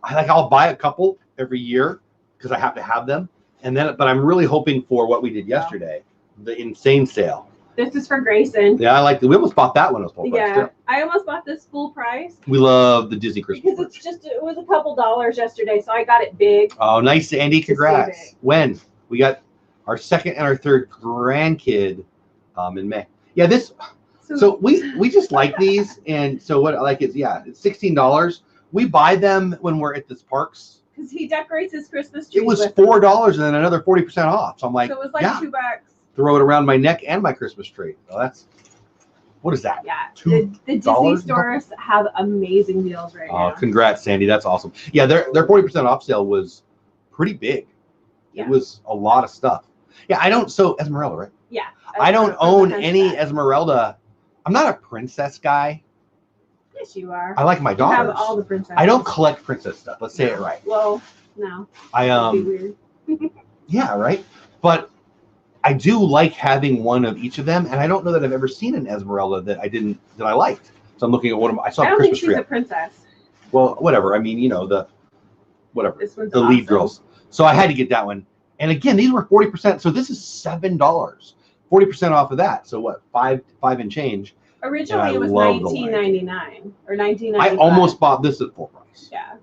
I'll buy a couple every year because I have to have them, and then but I'm really hoping for what we did yesterday, the insane sale. This is for Grayson. Yeah, we almost bought that one. It was full price. Yeah, I almost bought this full price. We love the Disney Christmas because it was a couple dollars yesterday, so I got it big. Oh, nice, Andy! Congrats. When we got our second and our third grandkid in May. Yeah, this. So we just like these, and so what I like is it's $16. We buy them when we're at this parks. Because he decorates his Christmas tree. It was $4 and then another 40% off. So I'm like, so it was like $2. Throw it around my neck and my Christmas tree. Well, what is that? Yeah, the Disney stores have amazing deals right now. Oh, congrats, Sandy. That's awesome. Yeah, their 40% off sale was pretty big. Yeah. It was a lot of stuff. Yeah, Esmeralda, right? Yeah. I don't own any Esmeralda. I'm not a princess guy. Yes, you are. I like my daughters. You have all the princesses. I don't collect princess stuff. Let's say it right. Well, no. That'd be weird. Yeah, right. But I do like having one of each of them, and I don't know that I've ever seen an Esmeralda that I liked. So I'm looking at one of them. I saw the Christmas tree. I don't think she's a princess. Well, whatever. I mean, the This one's the lead girls. So I had to get that one. And again, these were 40%. So this is $7. 40% off of that. So what? Five and change. Originally, it was $19.99 or $19.95. I almost bought this at full price. Yeah.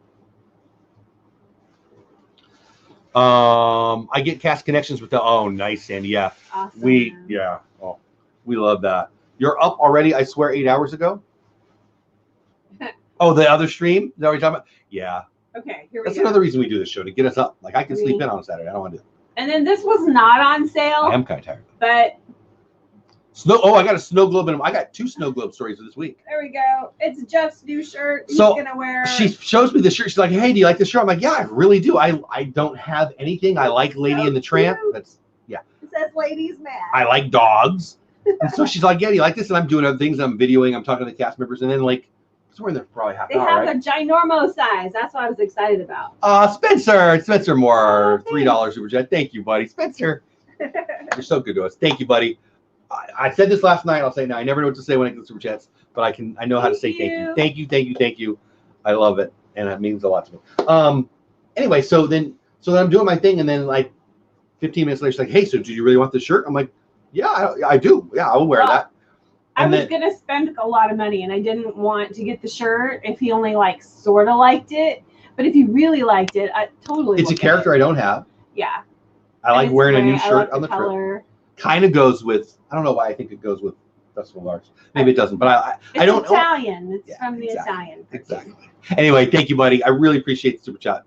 I get cast connections with nice, Sandy. Yeah. Awesome. We love that. You're up already, I swear, 8 hours ago. Oh, the other stream? Is that what you're talking about? Yeah. Okay, here we go. That's another reason we do this show, to get us up. Like, I can sleep in on Saturday. I don't want to do it. And then this was not on sale. I am kind of tired. But I got a snow globe I got 2 snow globe stories this week. There we go. It's Jeff's new shirt. He's gonna wear. She shows me the shirt. She's like, "Hey, do you like this shirt?" I'm like, "Yeah, I really do. I don't have anything. I like Lady and the Tramp. That's It says Ladies Man. I like dogs." And so she's like, "Yeah, do you like this?" And I'm doing other things. I'm videoing. I'm talking to the cast members, and then somewhere there probably half an hour. They have a ginormo size. That's what I was excited about. Spencer Moore, $3 super chat. Thank you, buddy. Spencer, you're so good to us. Thank you, buddy. I said this last night. I'll say now. I never know what to say when I get super chats, but I know how to say thank you. I love it, and it means a lot to me. Anyway, so then I'm doing my thing, and then 15 minutes later, she's like, "Hey, so do you really want this shirt?" I'm like, "Yeah, I do. Yeah, I will wear that." I was gonna spend a lot of money, and I didn't want to get the shirt if he only sort of liked it. But if he really liked it, I totally. It's a character I don't have. Yeah. I like wearing a new shirt on the color. trip. Kind of goes with. I don't know why I think it goes with Festival of Arts. Maybe it doesn't, but I don't. It's Italian. It's from the Italian. Exactly. Anyway, thank you, buddy. I really appreciate the super chat.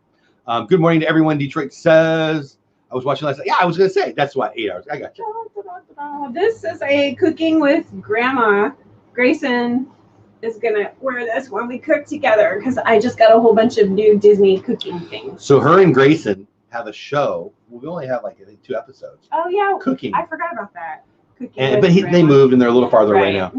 Good morning to everyone. Detroit says. I was watching last night. Yeah, I was gonna say that's why 8 hours. I got you. This is a cooking with Grandma. Grayson is gonna wear this when we cook together because I just got a whole bunch of new Disney cooking things. So her and Grayson have a show. We only have I think 2 episodes. Oh yeah, cooking. I forgot about that. Cooking. But they moved and they're a little farther away now.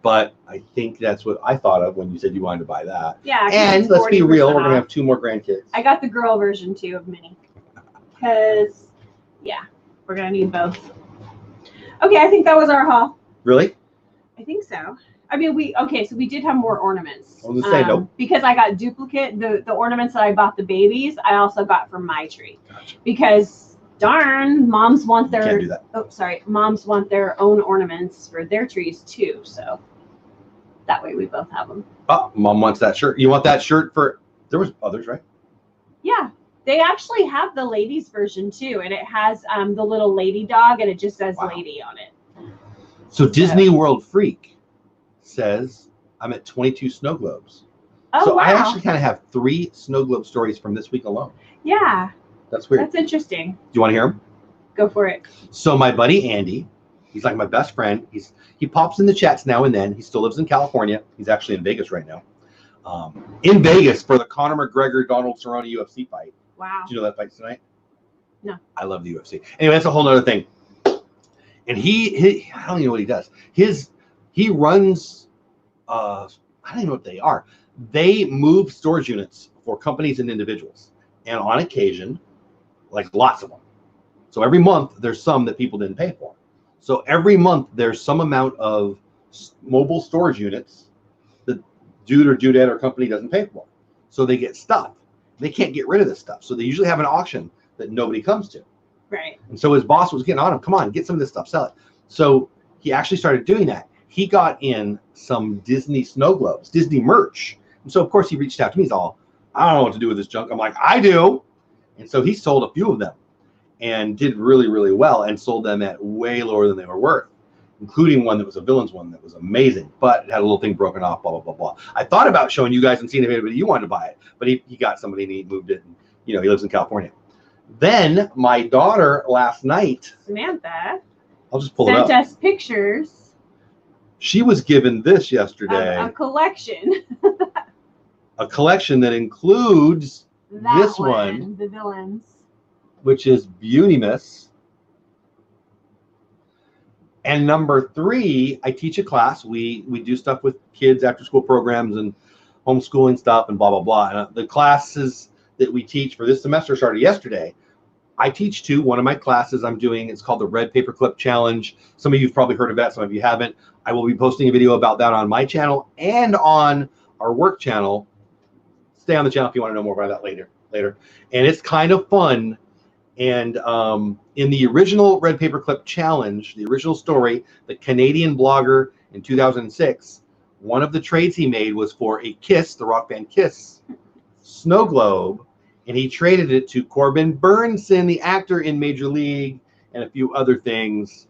But I think that's what I thought of when you said you wanted to buy that. Yeah. And let's be real, we're gonna have 2 more grandkids. I got the girl version too of Minnie. Because we're gonna need both. Okay, I think that was our haul. Really? I think so. I mean, so we did have more ornaments. I was gonna say no. Because I got duplicate the ornaments that I bought the babies. I also got for my tree. Gotcha. Because darn, moms want their. Can't do that. Oh, sorry. Moms want their own ornaments for their trees too. So that way we both have them. Oh, Mom wants that shirt. You want that shirt for? There was others, right? Yeah. They actually have the ladies version too, and it has the little lady dog, and it just says lady on it. So Disney World Freak says I'm at 22 snow globes. Oh, so wow. I actually kind of have 3 snow globe stories from this week alone. Yeah. That's weird. That's interesting. Do you want to hear them? Go for it. So my buddy Andy, he's like my best friend. He pops in the chats now and then. He still lives in California. He's actually in Vegas right now. In Vegas for the Conor McGregor Donald Cerrone UFC fight. Wow. Do you know that fight's tonight? No. I love the UFC. Anyway, that's a whole nother thing. And he I don't even know what he does. He runs I don't even know what they are. They move storage units for companies and individuals. And on occasion, lots of them. So every month there's some that people didn't pay for. So every month there's some amount of mobile storage units that dude or dudette or company doesn't pay for. So they get stuff. They can't get rid of this stuff. So they usually have an auction that nobody comes to. Right. And so his boss was getting on him. Come on, get some of this stuff, sell it. So he actually started doing that. He got in some Disney snow globes, Disney merch. And so, of course, he reached out to me. He's all, I don't know what to do with this junk. I'm like, I do. And so he sold a few of them and did really, really well and sold them at way lower than they were worth, including one that was a villain's one that was amazing, but it had a little thing broken off, blah, blah, blah, blah. I thought about showing you guys and seeing if anybody you wanted to buy it, but he got somebody and he moved it. And, you know, he lives in California. Then my daughter last night, Samantha, I'll just pull it up. sent us pictures. She was given this yesterday. A collection. A collection that includes this one, the villains, which is Beautymus. And number 3, I teach a class. We do stuff with kids, after school programs and homeschooling stuff and blah, blah, blah. And the classes that we teach for this semester started yesterday. I teach 2. One of my classes I'm doing, it's called the Red Paperclip Challenge. Some of you have probably heard of that. Some of you haven't. I will be posting a video about that on my channel and on our work channel. Stay on the channel if you want to know more about that later. And it's kind of fun. And in the original Red Paperclip Challenge, the original story, the Canadian blogger in 2006, one of the trades he made was for a Kiss, the rock band Kiss, snow globe. And he traded it to Corbin Burnson, the actor in Major League, and a few other things.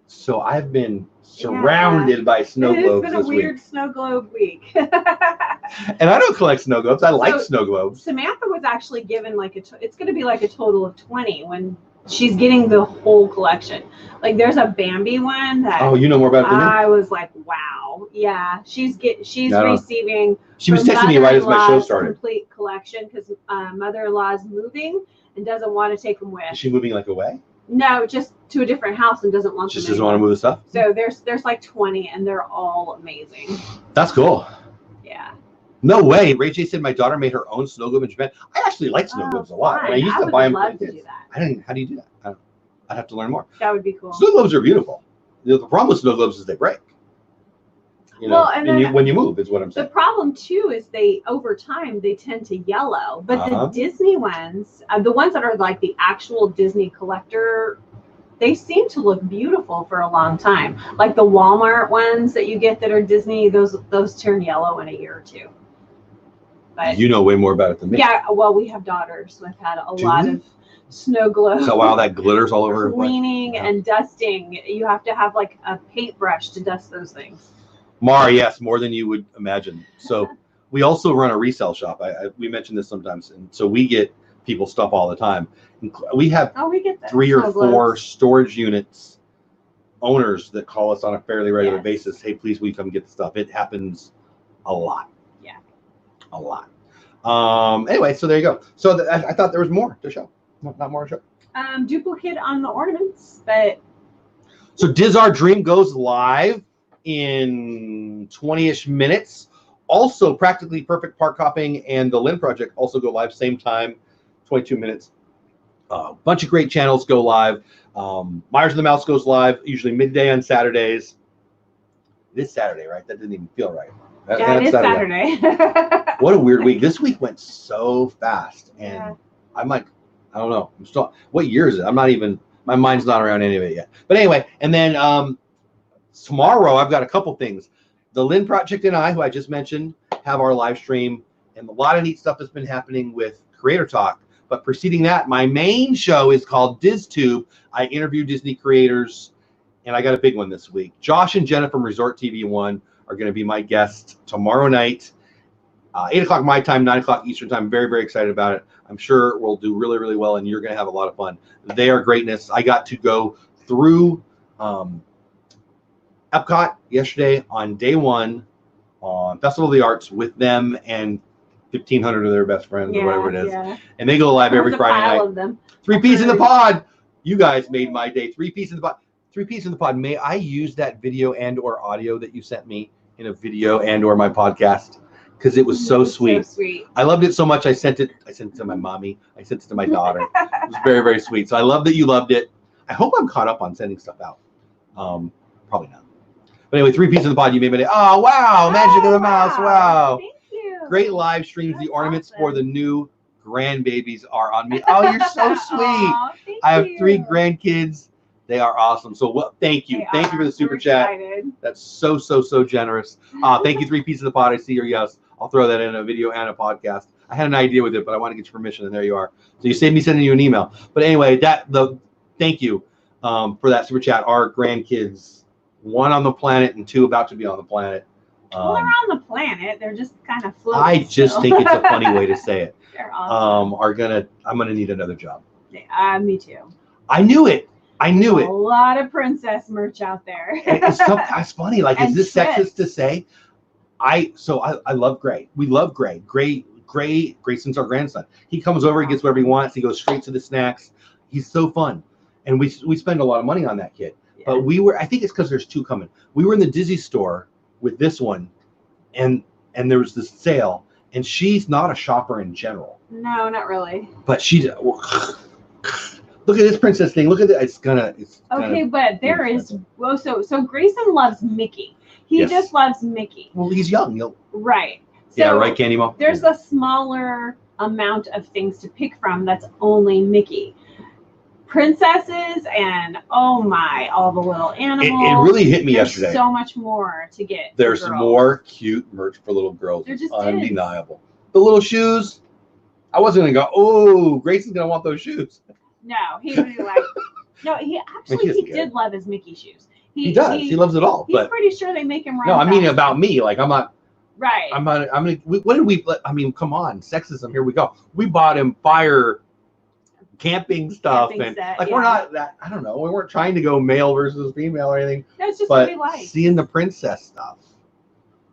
So I've been surrounded by snow globes this week. It's been a weird snow globe week. And I don't collect snow globes. I like snow globes. Samantha was actually given like it's going to be like a total of 20 when she's getting the whole collection. Like there's a Bambi one that. Oh, you know more about it than me? I was like, wow, yeah. She's receiving. She was texting me right as my show started. Complete collection because mother-in-law is moving and doesn't want to take them with. Is she moving like away? No, just to a different house and doesn't want them. Just doesn't want to move the stuff. So there's like 20 and they're all amazing. That's cool. Yeah. No way. Ray J said my daughter made her own snow globe in Japan. I actually like snow globes a lot. I used to buy them. Love to do that. How do you do that? I'd have to learn more. That would be cool. Snow globes are beautiful. The problem with snow globes is they break. You know, when you move is what I'm saying. The problem too is over time they tend to yellow. But the Disney ones, the ones that are like the actual Disney collector, they seem to look beautiful for a long time. Like the Walmart ones that you get that are Disney, those turn yellow in a year or 2. But you know way more about it than me. Yeah, well, we have daughters, so I've had a lot of snow globes. So while that glitters all over. Cleaning and dusting. You have to have like a paintbrush to dust those things. Mara, yes, more than you would imagine. So we also run a resale shop. We mention this sometimes, and so we get people stuff all the time. We have 3 or 4 storage units owners that call us on a fairly regular basis. Hey, please, will you come get the stuff? It happens a lot. Yeah, a lot. Anyway, so there you go. So I thought there was more to show. Not more to show. Duplicate on the ornaments, but so Our Dream goes live in 20-ish minutes. Also, Practically Perfect Park Hopping and the Lynn Project also go live same time, 22 minutes. A bunch of great channels go live. Myers and the Mouse goes live usually midday on Saturdays. It is Saturday, right? That didn't even feel right. Yeah, it is Saturday. What a weird week. This week went so fast. And I'm like, I don't know. I'm still, what year is it? I'm not even, my mind's not around any of it yet. But anyway, and then tomorrow I've got a couple things. The Lynn Project and I, who I just mentioned, have our live stream, and a lot of neat stuff has been happening with Creator Talk. But preceding that, my main show is called DizTube. I interview Disney creators, and I got a big one this week. Josh and Jenna from Resort TV 1 are going to be my guests tomorrow night, 8 o'clock my time, 9 o'clock Eastern time. Very, very excited about it. I'm sure we'll do really, really well, and you're going to have a lot of fun. They are greatness. I got to go through Epcot yesterday on day 1 on Festival of the Arts with them and 1,500 of their best friends or whatever it is. Yeah. And they go live every Friday night. Of them. 3 Piece in the Pod. You guys made my day. 3 Piece in the Pod. 3 Piece in the Pod. May I use that video and or audio that you sent me in a video and or my podcast? Because it was so sweet. So sweet. I loved it so much. I sent it to my mommy. I sent it to my daughter. It was very, very sweet. So I love that you loved it. I hope I'm caught up on sending stuff out. Probably not. But anyway, 3 Piece in the Pod. You made my day. Oh, wow. Magic of the Mouse. Wow. Thank you. Great live streams. The ornaments for the new grandbabies are on me. Oh, you're so sweet. Thank I have you. 3 grandkids. They are awesome. So thank you. Thank you for the super chat. Excited. That's so generous. Thank you, 3 pieces of the pot. I see your yes. I'll throw that in a video and a podcast. I had an idea with it, but I want to get your permission, and there you are. So you saved me sending you an email. But anyway, thank you for that super chat. Our grandkids, 1 on the planet and 2 about to be on the planet. Well, they're on the planet. They're just kind of floating. I just think it's a funny way to say it. They're awesome. I'm gonna need another job. Me too. I knew it. I knew it. A lot of princess merch out there. It's funny. Like, is this trips. sexist to say? I love Gray. We love Gray. Grayson's our grandson. He comes over, he gets whatever he wants. He goes straight to the snacks. He's so fun, and we spend a lot of money on that kid. Yeah. But I think it's because there's 2 coming. We were in the Disney store with this one, and there was this sale, and she's not a shopper in general. No, not really. But look at this princess thing. Look at it. It's okay, but there is so Grayson loves Mickey. He just loves Mickey. Well, he's young. Right. So yeah, right, Candy Mo? There's a smaller amount of things to pick from that's only Mickey. Princesses and all the little animals. It really hit me yesterday. So much more to get. There's more cute merch for little girls. There just undeniable. The little shoes. I wasn't gonna go. Oh, Grayson's gonna want those shoes. No, he really liked. No, he did love his Mickey shoes. He does. He loves it all. He's pretty sure they make him run. No, I mean about me. Like I'm not. Right. What did we? I mean, come on, sexism. Here we go. We bought him fire camping stuff, and we're not that. I don't know. We weren't trying to go male versus female or anything. No, it's just what we like. Seeing the princess stuff,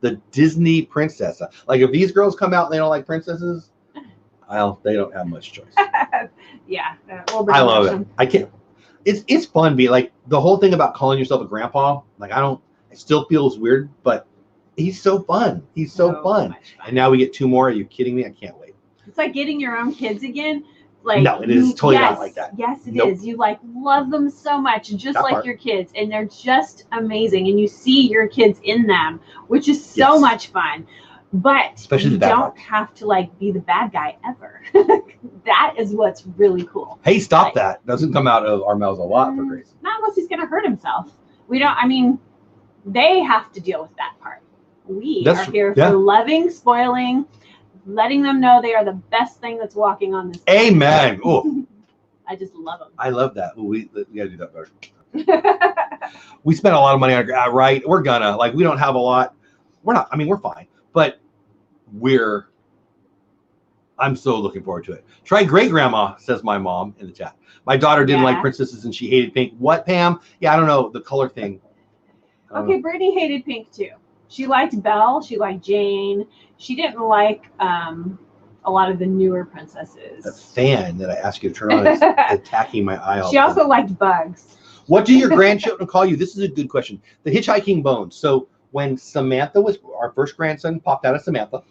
the Disney princess stuff. Like if these girls come out and they don't like princesses, they don't have much choice. Yeah, I love it. I can't. It's fun being like the whole thing about calling yourself a grandpa. Like it still feels weird, but he's so fun. He's so fun. And now we get 2 more. Are you kidding me? I can't wait. It's like getting your own kids again. Like no, it is totally not like that. Yes, it is. You love them so much, just that like part. Your kids, and they're just amazing. And you see your kids in them, which is so much fun. But especially you don't have to be the bad guy ever. That is what's really cool. Hey, stop that. Doesn't come out of our mouths a lot for Grace. Not unless he's gonna hurt himself. We don't. I mean, they have to deal with that part. We are here for loving, spoiling, letting them know they are the best thing that's walking on this. Amen. Oh, I just love them. I love that. We gotta do that better. We spent a lot of money on right. We're gonna we don't have a lot. We're not. I mean, we're fine, but I'm so looking forward to it. Try Great Grandma, says my mom in the chat. My daughter didn't like princesses and she hated pink. What, Pam? Yeah, I don't know. The color thing. Okay, Brittany hated pink too. She liked Belle. She liked Jane. She didn't like a lot of the newer princesses. That fan that I asked you to turn on is attacking my eye. She also liked bugs. What do your grandchildren call you? This is a good question. The hitchhiking bones. So when Samantha was, our first grandson popped out of Samantha,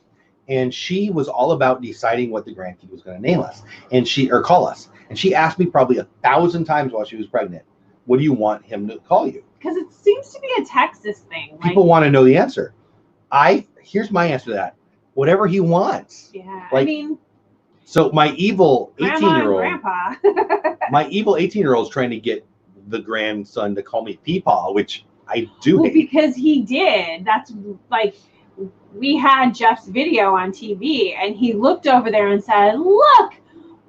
and she was all about deciding what the grandkid was going to name us or call us. And she asked me probably 1,000 times while she was pregnant, what do you want him to call you? Because it seems to be a Texas thing. People want to know the answer. Here's my answer to that. Whatever he wants. Yeah. So my evil 18-year-old. Grandpa. My evil 18-year-old is trying to get the grandson to call me Peepaw, which I do hate. Because he did. That's we had Jeff's video on TV and he looked over there and said, look,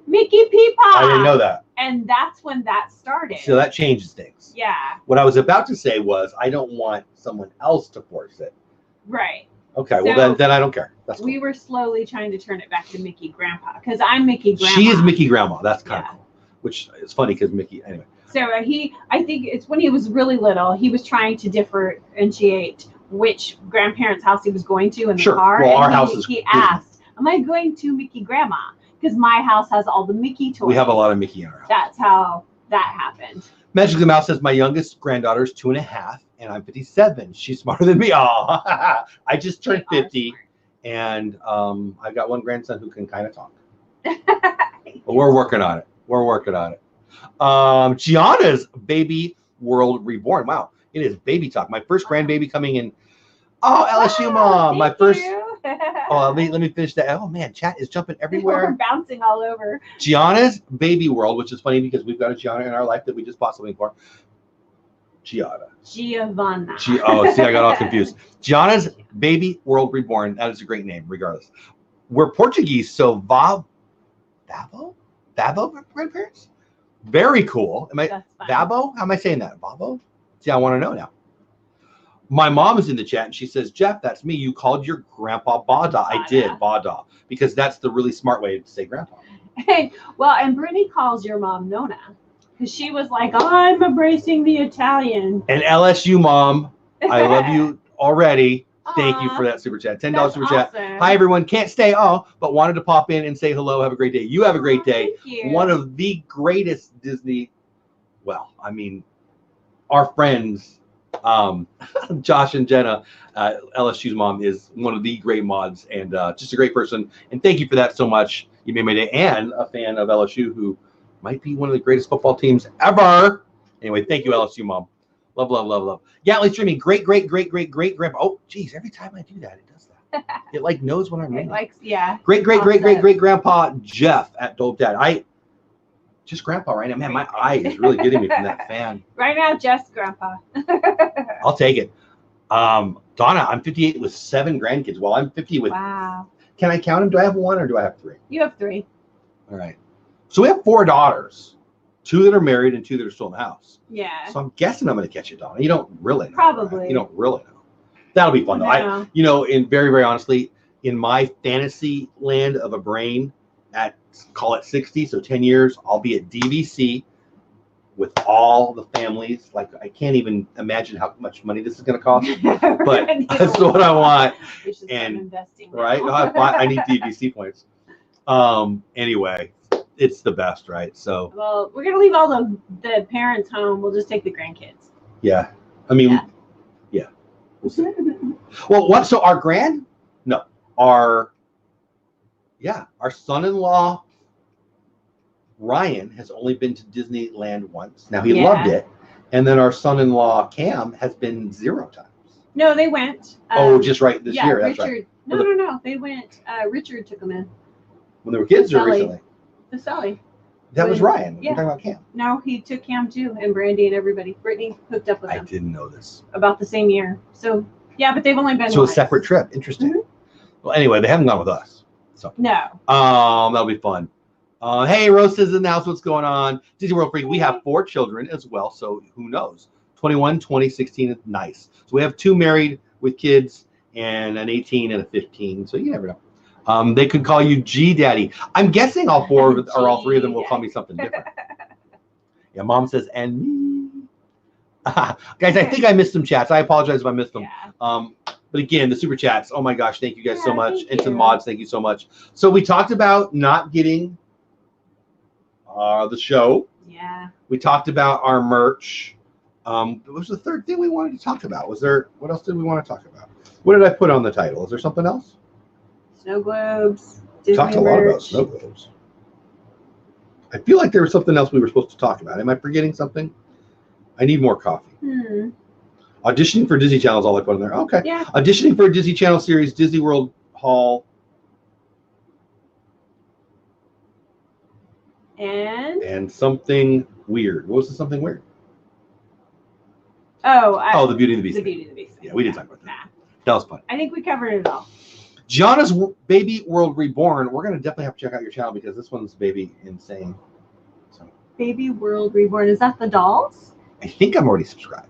Mickey Peepaw. I didn't know that. And that's when that started. So that changes things. Yeah. What I was about to say was I don't want someone else to force it. Right. Okay, so well then I don't care. That's cool. We were slowly trying to turn it back to Mickey Grandpa because I'm Mickey Grandma. She is Mickey Grandma. That's kind of cool. Which is funny because Mickey, anyway. So I think it's when he was really little, he was trying to differentiate which grandparents' house he was going to in the car. Well, our house is. He asked, "Am I going to Mickey Grandma?" Because my house has all the Mickey toys. We have a lot of Mickey in our house. That's how that happened. Magic the Mouse says my youngest granddaughter is 2.5, and I'm 57. She's smarter than me. Oh, I just turned 50, and I've got one grandson who can kind of talk. But we're working on it. Gianna's baby world reborn. Wow, it is baby talk. My first grandbaby coming in. Oh, LSU mom, my first Oh, let me finish that. Oh man, chat is jumping everywhere. We're bouncing all over. Gianna's Baby World, which is funny because we've got a Gianna in our life that we just bought something for. Giovanna. See, I got all confused. Gianna's Baby World Reborn. That is a great name, regardless. We're Portuguese, so Vavo grandparents. Very cool. Vavo? How am I saying that? Vavo? See, I want to know now. My mom is in the chat and she says, Jeff, that's me. You called your grandpa Bada. I did, Bada, because that's the really smart way to say grandpa. Hey, well, and Brittany calls your mom Nona because she was like, I'm embracing the Italian. And LSU mom, I love you already. Thank you for that super chat. $10 super chat. Hi, everyone. Can't stay, but wanted to pop in and say hello. Have a great day. You have a great day. Thank you. One of the greatest Disney, well, I mean, our friends, Josh and Jenna, LSU's mom, is one of the great mods and just a great person. And thank you for that so much. You made my day. And a fan of LSU who might be one of the greatest football teams ever. Anyway, thank you, LSU mom. Love, love, love, love. Gately streaming. Great grandpa. Oh, geez, every time I do that, it does that. It like knows when I'm ready. Great grandpa Jeff at Dole Dad. Just grandpa right now. Man, my eye is really getting me from that fan. Right now, just grandpa. I'll take it. Donna, I'm 58 with 7 grandkids. Well, I'm 50 with. Wow. Can I count them? Do I have 1 or do I have 3? You have 3. All right. So we have 4 daughters. 2 that are married and 2 that are still in the house. Yeah. So I'm guessing I'm going to catch you, Donna. You don't really know. Probably. Right? You don't really know. That'll be fun, though. No. In very, very honestly, in my fantasy land of a brain at, call it 60, so 10 years, I'll be at DVC with all the families. Like, I can't even imagine how much money this is going to cost, but that's what I want. And investing right? I need DVC points. Anyway. It's the best, right? So well, we're gonna leave all the parents home. We'll just take the grandkids. Yeah, I mean, yeah. We'll see. Well, what? So our son-in-law Ryan has only been to Disneyland once. Now he loved it, and then our son-in-law Cam has been 0 times. No, they went. Just right this year. That's Richard. Right. No. They went. Richard took them in when they were kids or recently. The Sally. That was Ryan. Yeah. We're talking about Cam. No, he took Cam too, and Brandy and everybody. Brittany hooked up with them. I didn't know this. About the same year. So, yeah, but they've only been once. A separate trip. Interesting. Mm-hmm. Well, anyway, they haven't gone with us. So no. That'll be fun. Hey, Rose says in the house, what's going on? Disney World Freak. We have 4 children as well, so who knows? 21, 20, 16 is nice. So we have 2 married with kids and an 18 and a 15. So you never know. They could call you G Daddy. I'm guessing all 4 or all 3 of them will call me something different. Yeah, Mom says, and me. Guys, I think I missed some chats. I apologize if I missed them. Yeah. But again, the super chats. Oh my gosh, thank you guys so much. And to the mods, thank you so much. So we talked about not getting the show. Yeah. We talked about our merch. What was the third thing we wanted to talk about? What else did we want to talk about? What did I put on the title? Is there something else? Snow globes. We talked a lot about snow globes. I feel like there was something else we were supposed to talk about. Am I forgetting something? I need more coffee. Auditioning for Disney Channel is all I put in there. Okay. Yeah. Auditioning for a Disney Channel series, Disney World Hall. And something weird. What was the something weird? The Beauty and the Beast. The Beauty and the Beast. Yeah, we did talk about that. Nah. That was fun. I think we covered it all. Gianna's Baby World Reborn. We're going to definitely have to check out your channel because this one's baby insane. So. Baby World Reborn. Is that the dolls? I think I'm already subscribed.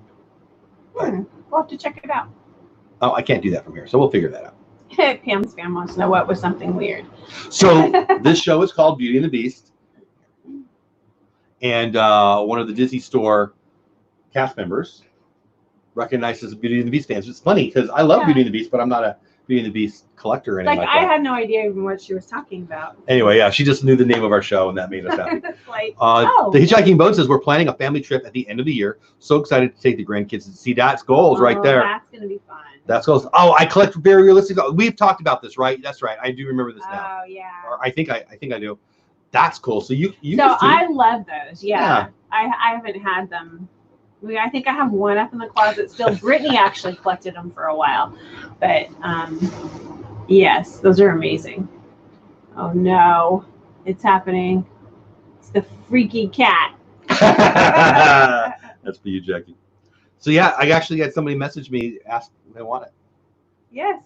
We'll have to check it out. Oh, I can't do that from here, so we'll figure that out. Pam's fan wants to know what was something weird. So this show is called Beauty and the Beast. And one of the Disney Store cast members recognizes Beauty and the Beast fans. It's funny because I love Beauty and the Beast, but I'm not a Beauty and the Beast collector or anything like that. I had no idea even what she was talking about. Anyway, yeah, she just knew the name of our show, and that made us happy. The Hitchhiking Boat says we're planning a family trip at the end of the year. So excited to take the grandkids to see. That's goals right there. That's going to be fun. That's goals. Oh, I collect very realistic. We've talked about this, right? That's right. I do remember this now. Oh, yeah. Or I think I do. That's cool. So you. So I love those. Yeah. I haven't had them. I think I have one up in the closet still. Brittany actually collected them for a while, but Yes, those are amazing. Oh no, it's happening. It's the freaky cat. That's for you, Jackie. So yeah, I actually had somebody message me, ask if they want it. Yes,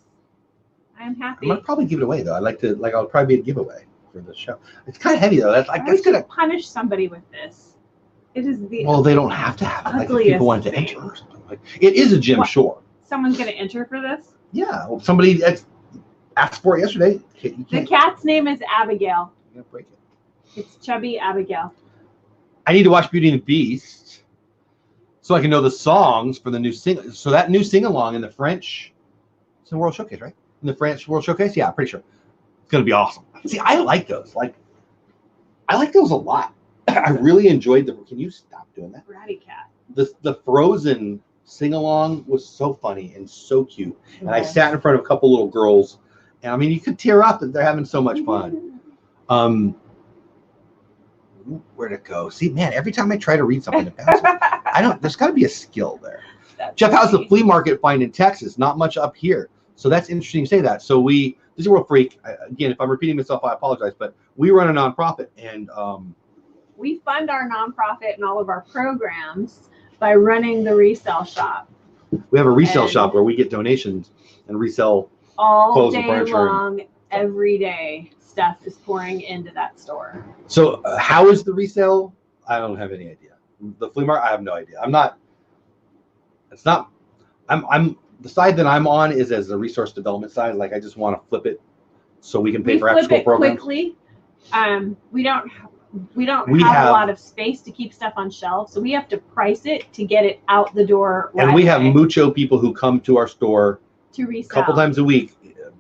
I'm happy. I'm gonna probably give it away though. I'll probably be a giveaway for the show. It's kind of heavy though. That's gonna punish somebody with this. It is the well, they don't have to have it. Like if people wanted to enter or something. Like it is a Jim Shore. Someone's gonna enter for this? Yeah, well, somebody asked for it yesterday. The cat's name is Abigail. You're gonna break it. It's Chubby Abigail. I need to watch Beauty and the Beast so I can know the songs for the new sing. So that new sing along in the French, it's in the World Showcase, right? In the French World Showcase, yeah, pretty sure it's gonna be awesome. See, I like those. I like those a lot. I really enjoyed them. Can you stop doing that? Ratty cat. The Frozen sing along was so funny and so cute. And I sat in front of a couple little girls, and I mean, you could tear up that they're having so much fun. Where'd it go? See, man, every time I try to read something, there's got to be a skill there. Jeff, how's the flea market find in Texas? Not much up here. So that's interesting you say that. So Disney World Freak, again, if I'm repeating myself, I apologize, but we run a nonprofit, and we fund our nonprofit and all of our programs by running the resale shop. We have a resale shop where we get donations and resell all clothes day and furniture long, every day. Stuff is pouring into that store. So how is the resale? I don't have any idea. The flea market, I have no idea. I'm the side that I'm on is as a resource development side. Like I just want to flip it so we can pay for after school programs. Quickly. We don't have a lot of space to keep stuff on shelves, so we have to price it to get it out the door. And we have mucho people who come to our store to resell a couple times a week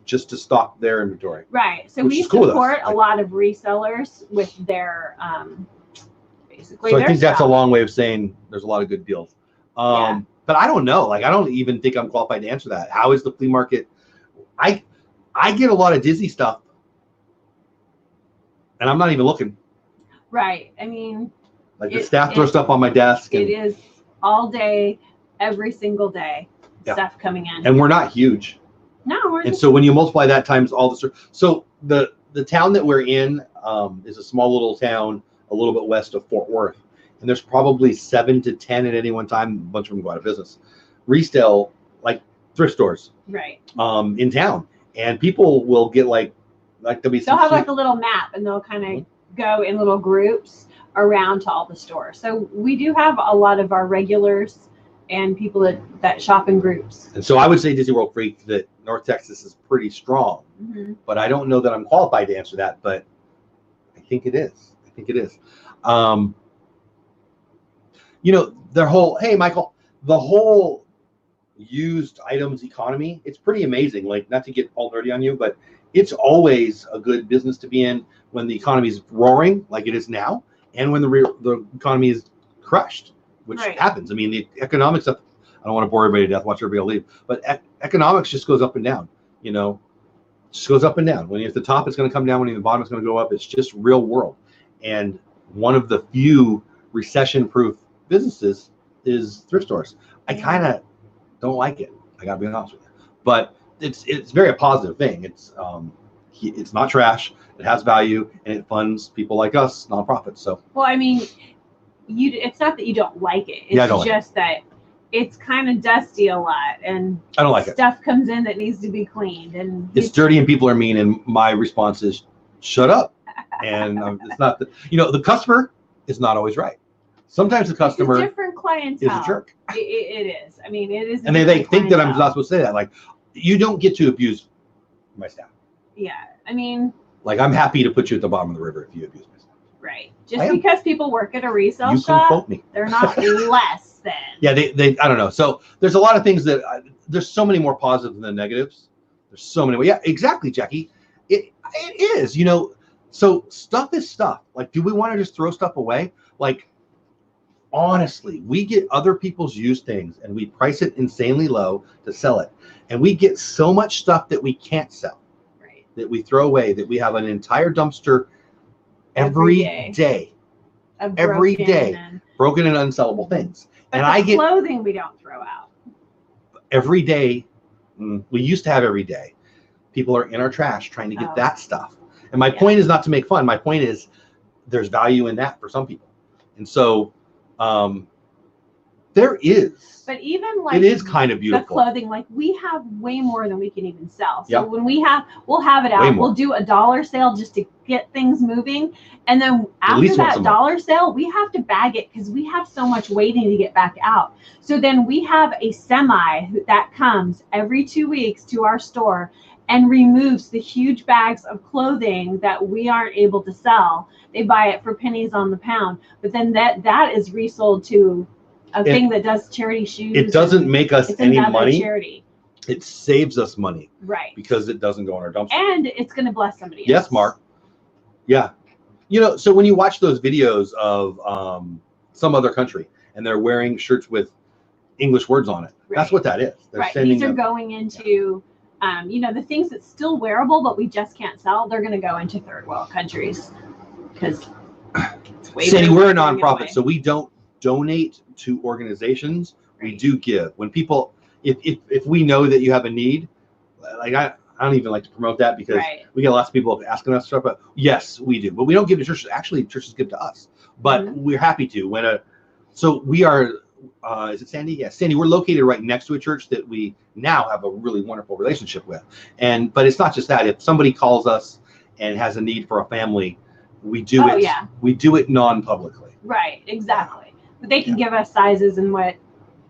just to stock their inventory. Right. So we support a lot of resellers with their basically. So I think that's a long way of saying there's a lot of good deals. But I don't know. Like I don't even think I'm qualified to answer that. How is the flea market? I get a lot of Disney stuff, and I'm not even looking. Right. I mean, like the staff throws stuff on my desk. It is all day, every single day, stuff coming in. And we're not huge. No, we're and so when you multiply that times all the so the town that we're in is a small little town a little bit west of Fort Worth, and there's probably 7 to 10 at any one time. A bunch of them go out of business. Resale, like thrift stores, right? In town, and people will get like there'll be. They'll have like a little map, and they'll kind of go in little groups around to all the stores. So we do have a lot of our regulars and people that shop in groups. And so I would say Disney World Freak that North Texas is pretty strong, but I don't know that I'm qualified to answer that, but I think it is. You know, their whole, hey, Michael, the whole used items economy, it's pretty amazing. Like, not to get all dirty on you, but it's always a good business to be in when the economy is roaring like it is now, and when the economy is crushed, which happens. I mean, the economics stuff, I don't want to bore everybody to death, watch everybody leave, but economics just goes up and down, you know, just goes up and down. When you're at the top, it's going to come down. When you're at the bottom, it's going to go up. It's just real world. And one of the few recession-proof businesses is thrift stores. I kind of don't like it. I got to be honest with you, but it's very a positive thing. It's not trash. It has value, and it funds people like us, nonprofits. So well, I mean, it's not that you don't like it. It's just that it's kind of dusty a lot, and I don't like stuff comes in that needs to be cleaned, and it's dirty, and people are mean. And my response is, shut up. And it's not the customer is not always right. Sometimes the customer is a different clientele. Is a jerk. It is. I mean, it is. And they think that I'm not supposed to say that. Like, you don't get to abuse my staff. Yeah, I mean, like, I'm happy to put you at the bottom of the river if you abuse my staff. Right. Just because people work at a resale shop, you can quote me. They're not less than. Yeah, they I don't know. So there's a lot of things that there's so many more positives than negatives. There's so many. Yeah, exactly, Jackie. It is. You know, so stuff is stuff. Like, do we want to just throw stuff away? Like, honestly, we get other people's used things and we price it insanely low to sell it, and we get so much stuff that we can't sell, that we throw away, that we have an entire dumpster every day broken and unsellable things. But and I get clothing we don't throw out every day. We used to have every day. people are in our trash trying to get that stuff. And my point is not to make fun. My point is there's value in that for some people. And so there is. But even like it is kind of beautiful. The clothing, like we have way more than we can even sell. So when we'll have it out. We'll do a dollar sale just to get things moving. And then after that dollar sale, we have to bag it because we have so much waiting to get back out. So then we have a semi that comes every 2 weeks to our store and removes the huge bags of clothing that we aren't able to sell. They buy it for pennies on the pound. But then that is resold to a thing that does charity shoes. It doesn't make us any money. Charity. It saves us money. Right. Because it doesn't go in our dumpster. And it's going to bless somebody else. Yes, Mark. Yeah. You know, so when you watch those videos of some other country and they're wearing shirts with English words on it, that's what that is. They're sending These are going into, you know, the things that's still wearable, but we just can't sell. They're going to go into third world countries because Sandy, we're a nonprofit, so we don't donate to organizations. We do give. When people, if we know that you have a need, like I don't even like to promote that because we get lots of people asking us stuff, but yes, we do. But we don't give to churches. Actually, churches give to us. But we're happy to. So we are, is it Sandy? Yeah, Sandy, we're located right next to a church that we now have a really wonderful relationship with. But it's not just that. If somebody calls us and has a need for a family, we do it. Yeah. We do it non-publicly. Right, exactly. But they can give us sizes and what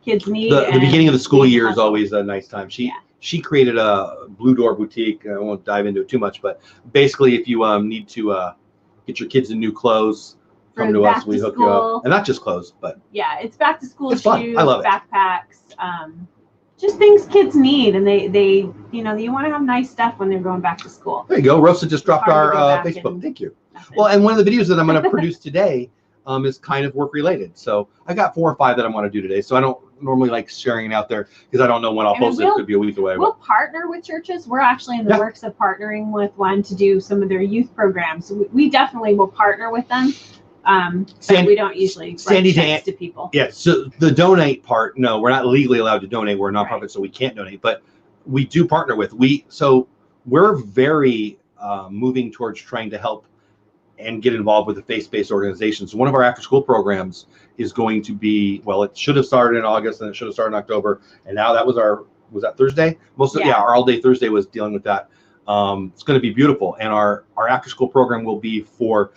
kids need. The beginning of the school year is always a nice time. She created a Blue Door boutique. I won't dive into it too much, but basically, if you need to get your kids in new clothes, come to us. We hook you up, and not just clothes, but it's back to school shoes, I love backpacks, just things kids need, and they you know, you want to have nice stuff when they're going back to school. There you go. Rosa just dropped our Facebook. Thank you. Well, and one of the videos that I'm going to produce today is kind of work related. So I got 4 or 5 that I want to do today. So I don't normally like sharing it out there because I don't know when I'll post it. It could be a week away. We'll partner with churches. We're actually in the works of partnering with one to do some of their youth programs. So we definitely will partner with them. We don't usually write checks to people. Yeah. So the donate part, no, we're not legally allowed to donate. We're a nonprofit, so we can't donate. But we do partner with. So we're very moving towards trying to help and get involved with the faith-based organizations. One of our after-school programs is going to be, well, it should have started in August and it should have started in October, and now that was that Thursday? Our all-day Thursday was dealing with that. It's going to be beautiful, and our after-school program will be for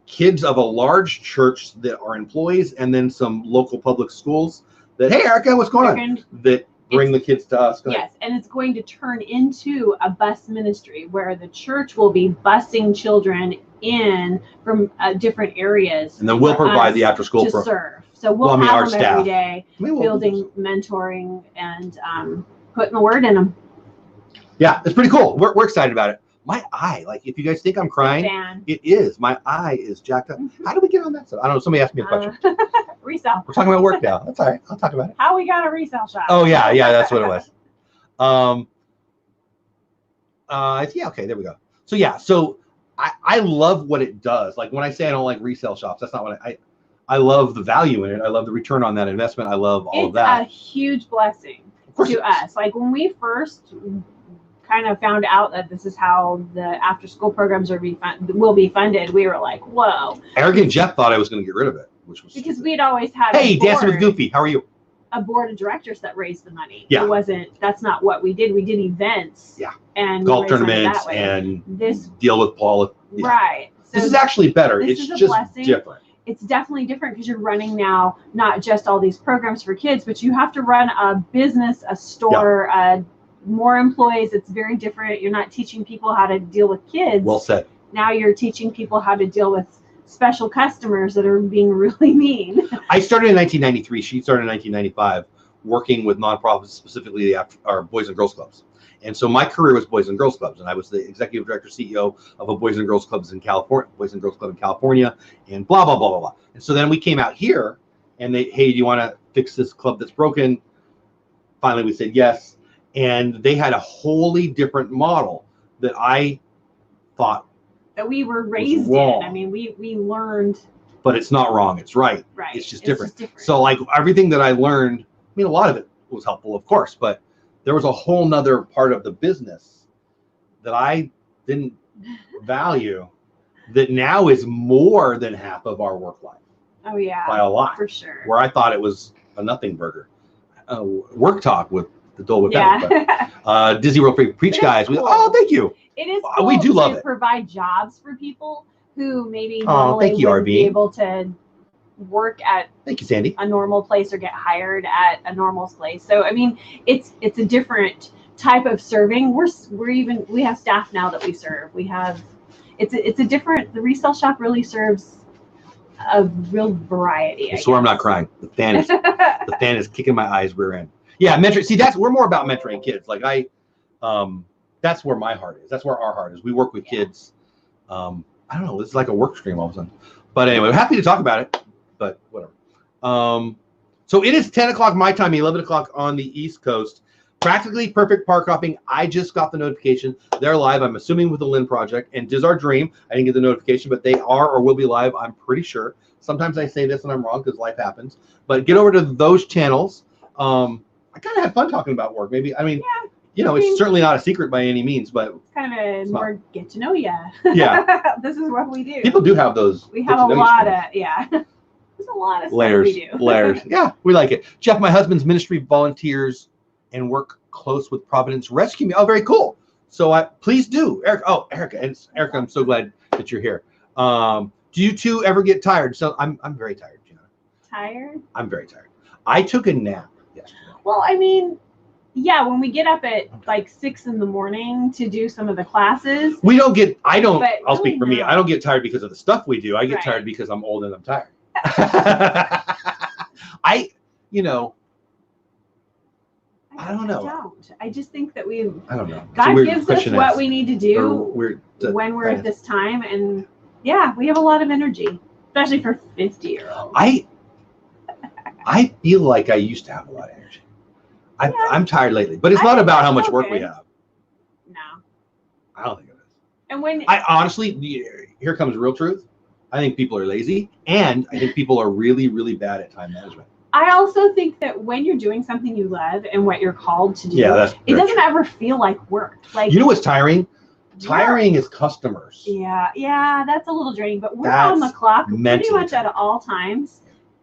kids of a large church that are employees, and then some local public schools that, hey, Erica, what's going on? That bring the kids to us. Yes, and it's going to turn into a bus ministry where the church will be busing children in from different areas, and then we'll provide the after-school to serve. So we'll have them every day, building, mentoring, and putting the word in them. Yeah, it's pretty cool. We're excited about it. My eye, like if you guys think I'm crying, it is. My eye is jacked up. How do we get on that stuff? I don't know. Somebody asked me a question. Resale. We're talking about work now. That's all right. I'll talk about it. How we got a resale shop. Oh yeah, that's what it was. Yeah, okay, there we go. So yeah, so I love what it does. Like when I say I don't like resale shops, that's not what I love the value in it. I love the return on that investment. I love all of that. It's a huge blessing to us. Like when we first kind of found out that this is how the after-school programs will be funded, we were like, whoa. Arrogant Jeff thought I was going to get rid of it, which was because we'd always had Dancing with Goofy, how are you? A board of directors that raised the money. Yeah. That's not what we did. We did events. Yeah. And golf tournaments and deal with Paul. Yeah. Right. So this is actually better. It's just different. It's definitely different because you're running now not just all these programs for kids, but you have to run a business, a store, more employees. It's very different. You're not teaching people how to deal with kids. Well said. Now you're teaching people how to deal with special customers that are being really mean. I started in 1993. She started in 1995, working with nonprofits, specifically our Boys and Girls Clubs. And so my career was Boys and Girls Clubs, and I was the executive director, CEO of a Boys and Girls Clubs in California, Boys and Girls Club in California, and blah blah blah blah blah. And so then we came out here, and hey, do you want to fix this club that's broken? Finally, we said yes, and they had a wholly different model that I thought that we were raised in. I mean, we learned. But it's not wrong. It's right. Right. It's just different. So like everything that I learned, I mean, a lot of it was helpful, of course, but there was a whole nother part of the business that I didn't value that now is more than half of our work life. Oh yeah, by a lot, for sure. Where I thought it was a nothing burger. Work talk with the Dole Whip. Yeah. Disney World Freak Preach guys. Cool. Oh, thank you. It is cool we do love to it. provide jobs for people who maybe normally wouldn't be able to work at thank you, Sandy. a normal place or get hired at a normal place. So I mean, it's a different type of serving. We have staff now that we serve. We have it's a different. The resale shop really serves a real variety. I swear I'm not crying. The fan is kicking my eyes rear end. Yeah, mentoring. See, we're more about mentoring kids. Like that's where my heart is. That's where our heart is. We work with kids. I don't know. It's like a work stream all of a sudden. But anyway, I'm happy to talk about it. But whatever. So it is 10 o'clock my time, 11 o'clock on the East Coast. Practically Perfect Park Hopping. I just got the notification. They're live, I'm assuming, with the Lynn Project. And Diz Our Dream, I didn't get the notification, but they are or will be live, I'm pretty sure. Sometimes I say this and I'm wrong because life happens. But get over to those channels. I kind of had fun talking about work. Maybe, it's certainly not a secret by any means, but it's kind of a more get to know you. Yeah. This is what we do. People do have those. We have a lot of, there's a lot of layers, stuff we do. layers. Yeah, we like it. Jeff, my husband's ministry volunteers and work close with Providence Rescue Me. Oh, very cool. So please do. Erica, Erica, I'm so glad that you're here. Do you two ever get tired? So I'm very tired, Gianna. Tired? I'm very tired. I took a nap yesterday. Well, I mean, yeah, when we get up at like 6 in the morning to do some of the classes. I'll speak for me. I don't get tired because of the stuff we do. I get tired because I'm old and I'm tired. I don't know. I just think that I don't know. God gives us what we need to do when we're at this time. And yeah, we have a lot of energy, especially for 50-year-olds. I feel like I used to have a lot of energy. I'm tired lately, but it's not about how much work we have. No. I don't think it is. And when I honestly, here comes real truth. I think people are lazy, and I think people are really, really bad at time management. I also think that when you're doing something you love and what you're called to do, it doesn't ever feel like work. Like, you know what's tiring? Tiring is customers. Yeah, that's a little draining. But we're on the clock pretty much at all times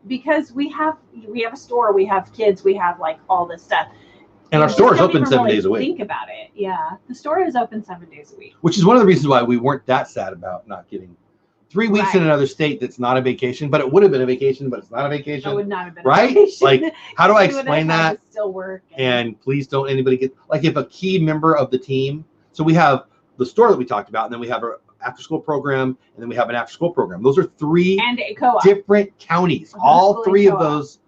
because we have a store, we have kids, we have like all this stuff. And our store is open 7 days a week. Think about it. Yeah, the store is open 7 days a week. Which is one of the reasons why we weren't that sad about not getting 3 weeks in another state that's not a vacation, but it would have been a vacation, but it's not a vacation. It would not have been a vacation. Like, how do I explain that? Still work. And please don't anybody get, like, if a key member of the team, so we have the store that we talked about, and then we have our after school program, and then we have an after school program. Those are 3 different counties. All 3 of those.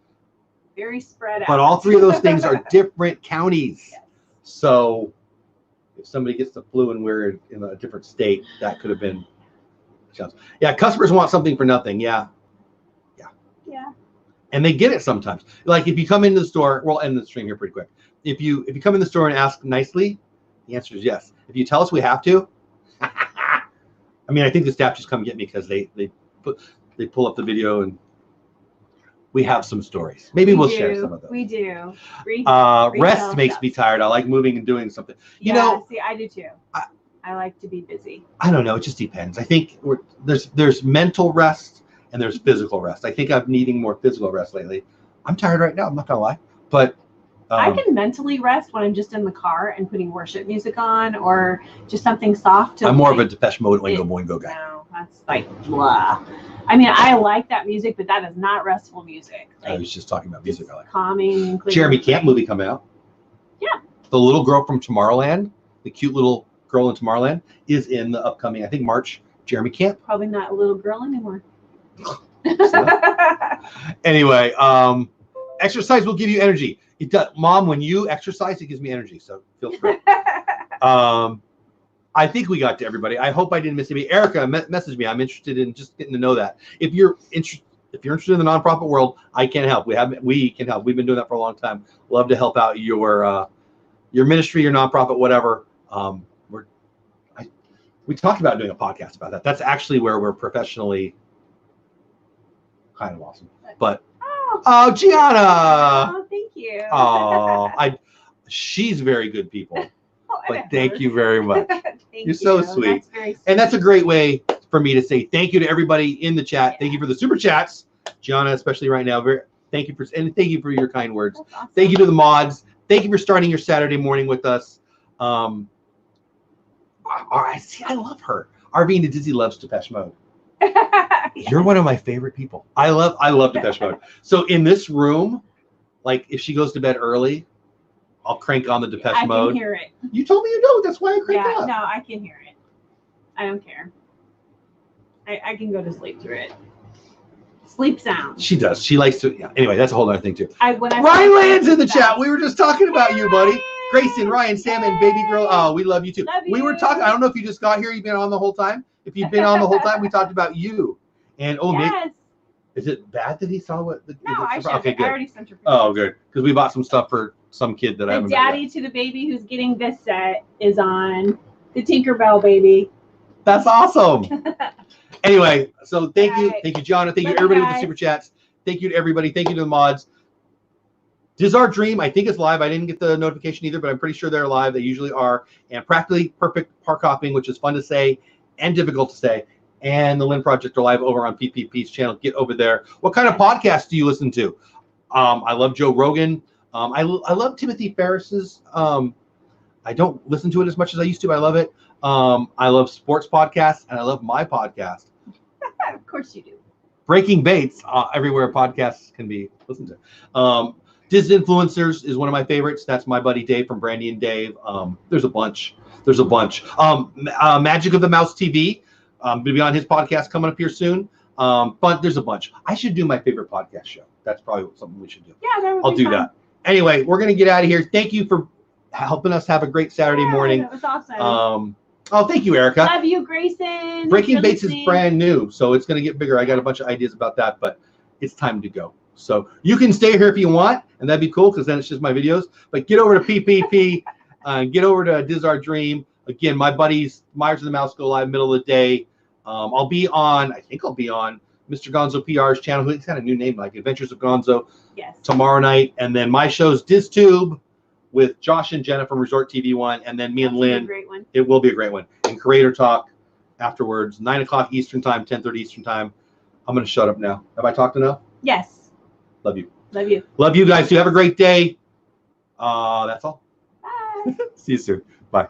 Very spread out. But all 3 of those things are different counties. Yes. So if somebody gets the flu and we're in a different state, that could have been. Yeah, customers want something for nothing. Yeah. And they get it sometimes. Like if you come into the store, we'll end the stream here pretty quick. If you come in the store and ask nicely, the answer is yes. If you tell us we have to, I mean, I think the staff just come get me because they pull up the video and we have some stories. Maybe we'll share some of those. We do. Rest makes me tired. I like moving and doing something. See, I do too. I like to be busy. I don't know. It just depends. I think there's mental rest and there's physical rest. I think I'm needing more physical rest lately. I'm tired right now. I'm not gonna lie, but I can mentally rest when I'm just in the car and putting worship music on or just something soft. I'm more of a Depeche Mode Oingo Boingo guy. No, that's like blah. I mean, I like that music, but that is not restful music. Like, I was just talking about music I like. Calming. Jeremy Camp movie coming out. Yeah. The little girl from Tomorrowland, the cute little girl in Tomorrowland, is in the upcoming, I think, March Jeremy Camp. Probably not a little girl anymore. Anyway, exercise will give you energy. It does, Mom. When you exercise, it gives me energy. So feel free. I think we got to everybody. I hope I didn't miss anybody. Erica, message me. I'm interested in just getting to know that. If you're interested in the nonprofit world, I can help. We can help. We've been doing that for a long time. Love to help out your ministry, your nonprofit, whatever. We talked about doing a podcast about that. That's actually where we're professionally kind of awesome. But Gianna. Oh, thank you. She's very good people. Oh, but thank you very much. You're so sweet. That's very sweet. And that's a great way for me to say thank you to everybody in the chat. Yeah. Thank you for the super chats, Gianna, especially right now. Thank you for your kind words. That's awesome. Thank you to the mods. Thank you for starting your Saturday morning with us. I love her. Arvina Dizzy loves Depeche Mode. You're one of my favorite people. I love Depeche Mode. So in this room, like if she goes to bed early, I'll crank on the Depeche Mode. I can hear it. You told me you don't. That's why I cranked up. No, I can hear it. I don't care. I can go to sleep through it. Sleep sound. She does. She likes to. Yeah. Anyway, that's a whole other thing too. Ryan Land's in the chat. We were just talking about you, buddy. Grayson, Ryan, Sam, and baby girl. Oh, we love you too. Love we were talking. I don't know if you just got here. You've been on the whole time. If you've been on the whole time, we talked about you. And yes. Is it bad that he saw what? No, I should. Okay, good. I already sent her. Oh, good. Because we bought some stuff for some kid that I haven't. The daddy to the baby who's getting this set is on the Tinkerbell baby. That's awesome. Anyway, so thank you, Gianna. Thank you, everybody with the super chats. Thank you to everybody. Thank you to the mods. Diz Our Dream, I think it's live. I didn't get the notification either, but I'm pretty sure they're live. They usually are. And Practically Perfect Park Hopping, which is fun to say and difficult to say. And the Lynn Project are live over on PPP's channel. Get over there. What kind of podcasts do you listen to? I love Joe Rogan. I love Timothy Ferriss's. I don't listen to it as much as I used to, but I love it. I love sports podcasts, and I love my podcast. Of course you do. Breaking Baits, everywhere podcasts can be listened to. Diz Influencers is one of my favorites. That's my buddy Dave from Brandy and Dave. There's a bunch. Magic of the Mouse TV. Going to be on his podcast coming up here soon. But there's a bunch. I should do my favorite podcast show. That's probably something we should do. Yeah, that would I'll be do fun. that. Anyway, we're going to get out of here. Thank you for helping us have a great Saturday morning. That was awesome. Thank you, Erica. Love you, Grayson. Breaking Baits is brand new, so it's going to get bigger. I got a bunch of ideas about that, but it's time to go. So you can stay here if you want, and that'd be cool because then it's just my videos. But get over to PPP, get over to Diz Our Dream. Again, my buddies, Myers and the Mouse go live middle of the day. I think I'll be on Mr. Gonzo PR's channel. He's got a new name, like Adventures of Gonzo. Yes. Tomorrow night, and then my show's DizTube with Josh and Jenna from Resort TV 1, and then me and Lynn. Great one. It will be a great one. And Creator Talk afterwards, 9 o'clock Eastern Time, 10:30 Eastern Time. I'm going to shut up now. Have I talked enough? Yes. Love you. Love you. Love you guys. You have a great day. That's all. Bye. See you soon. Bye.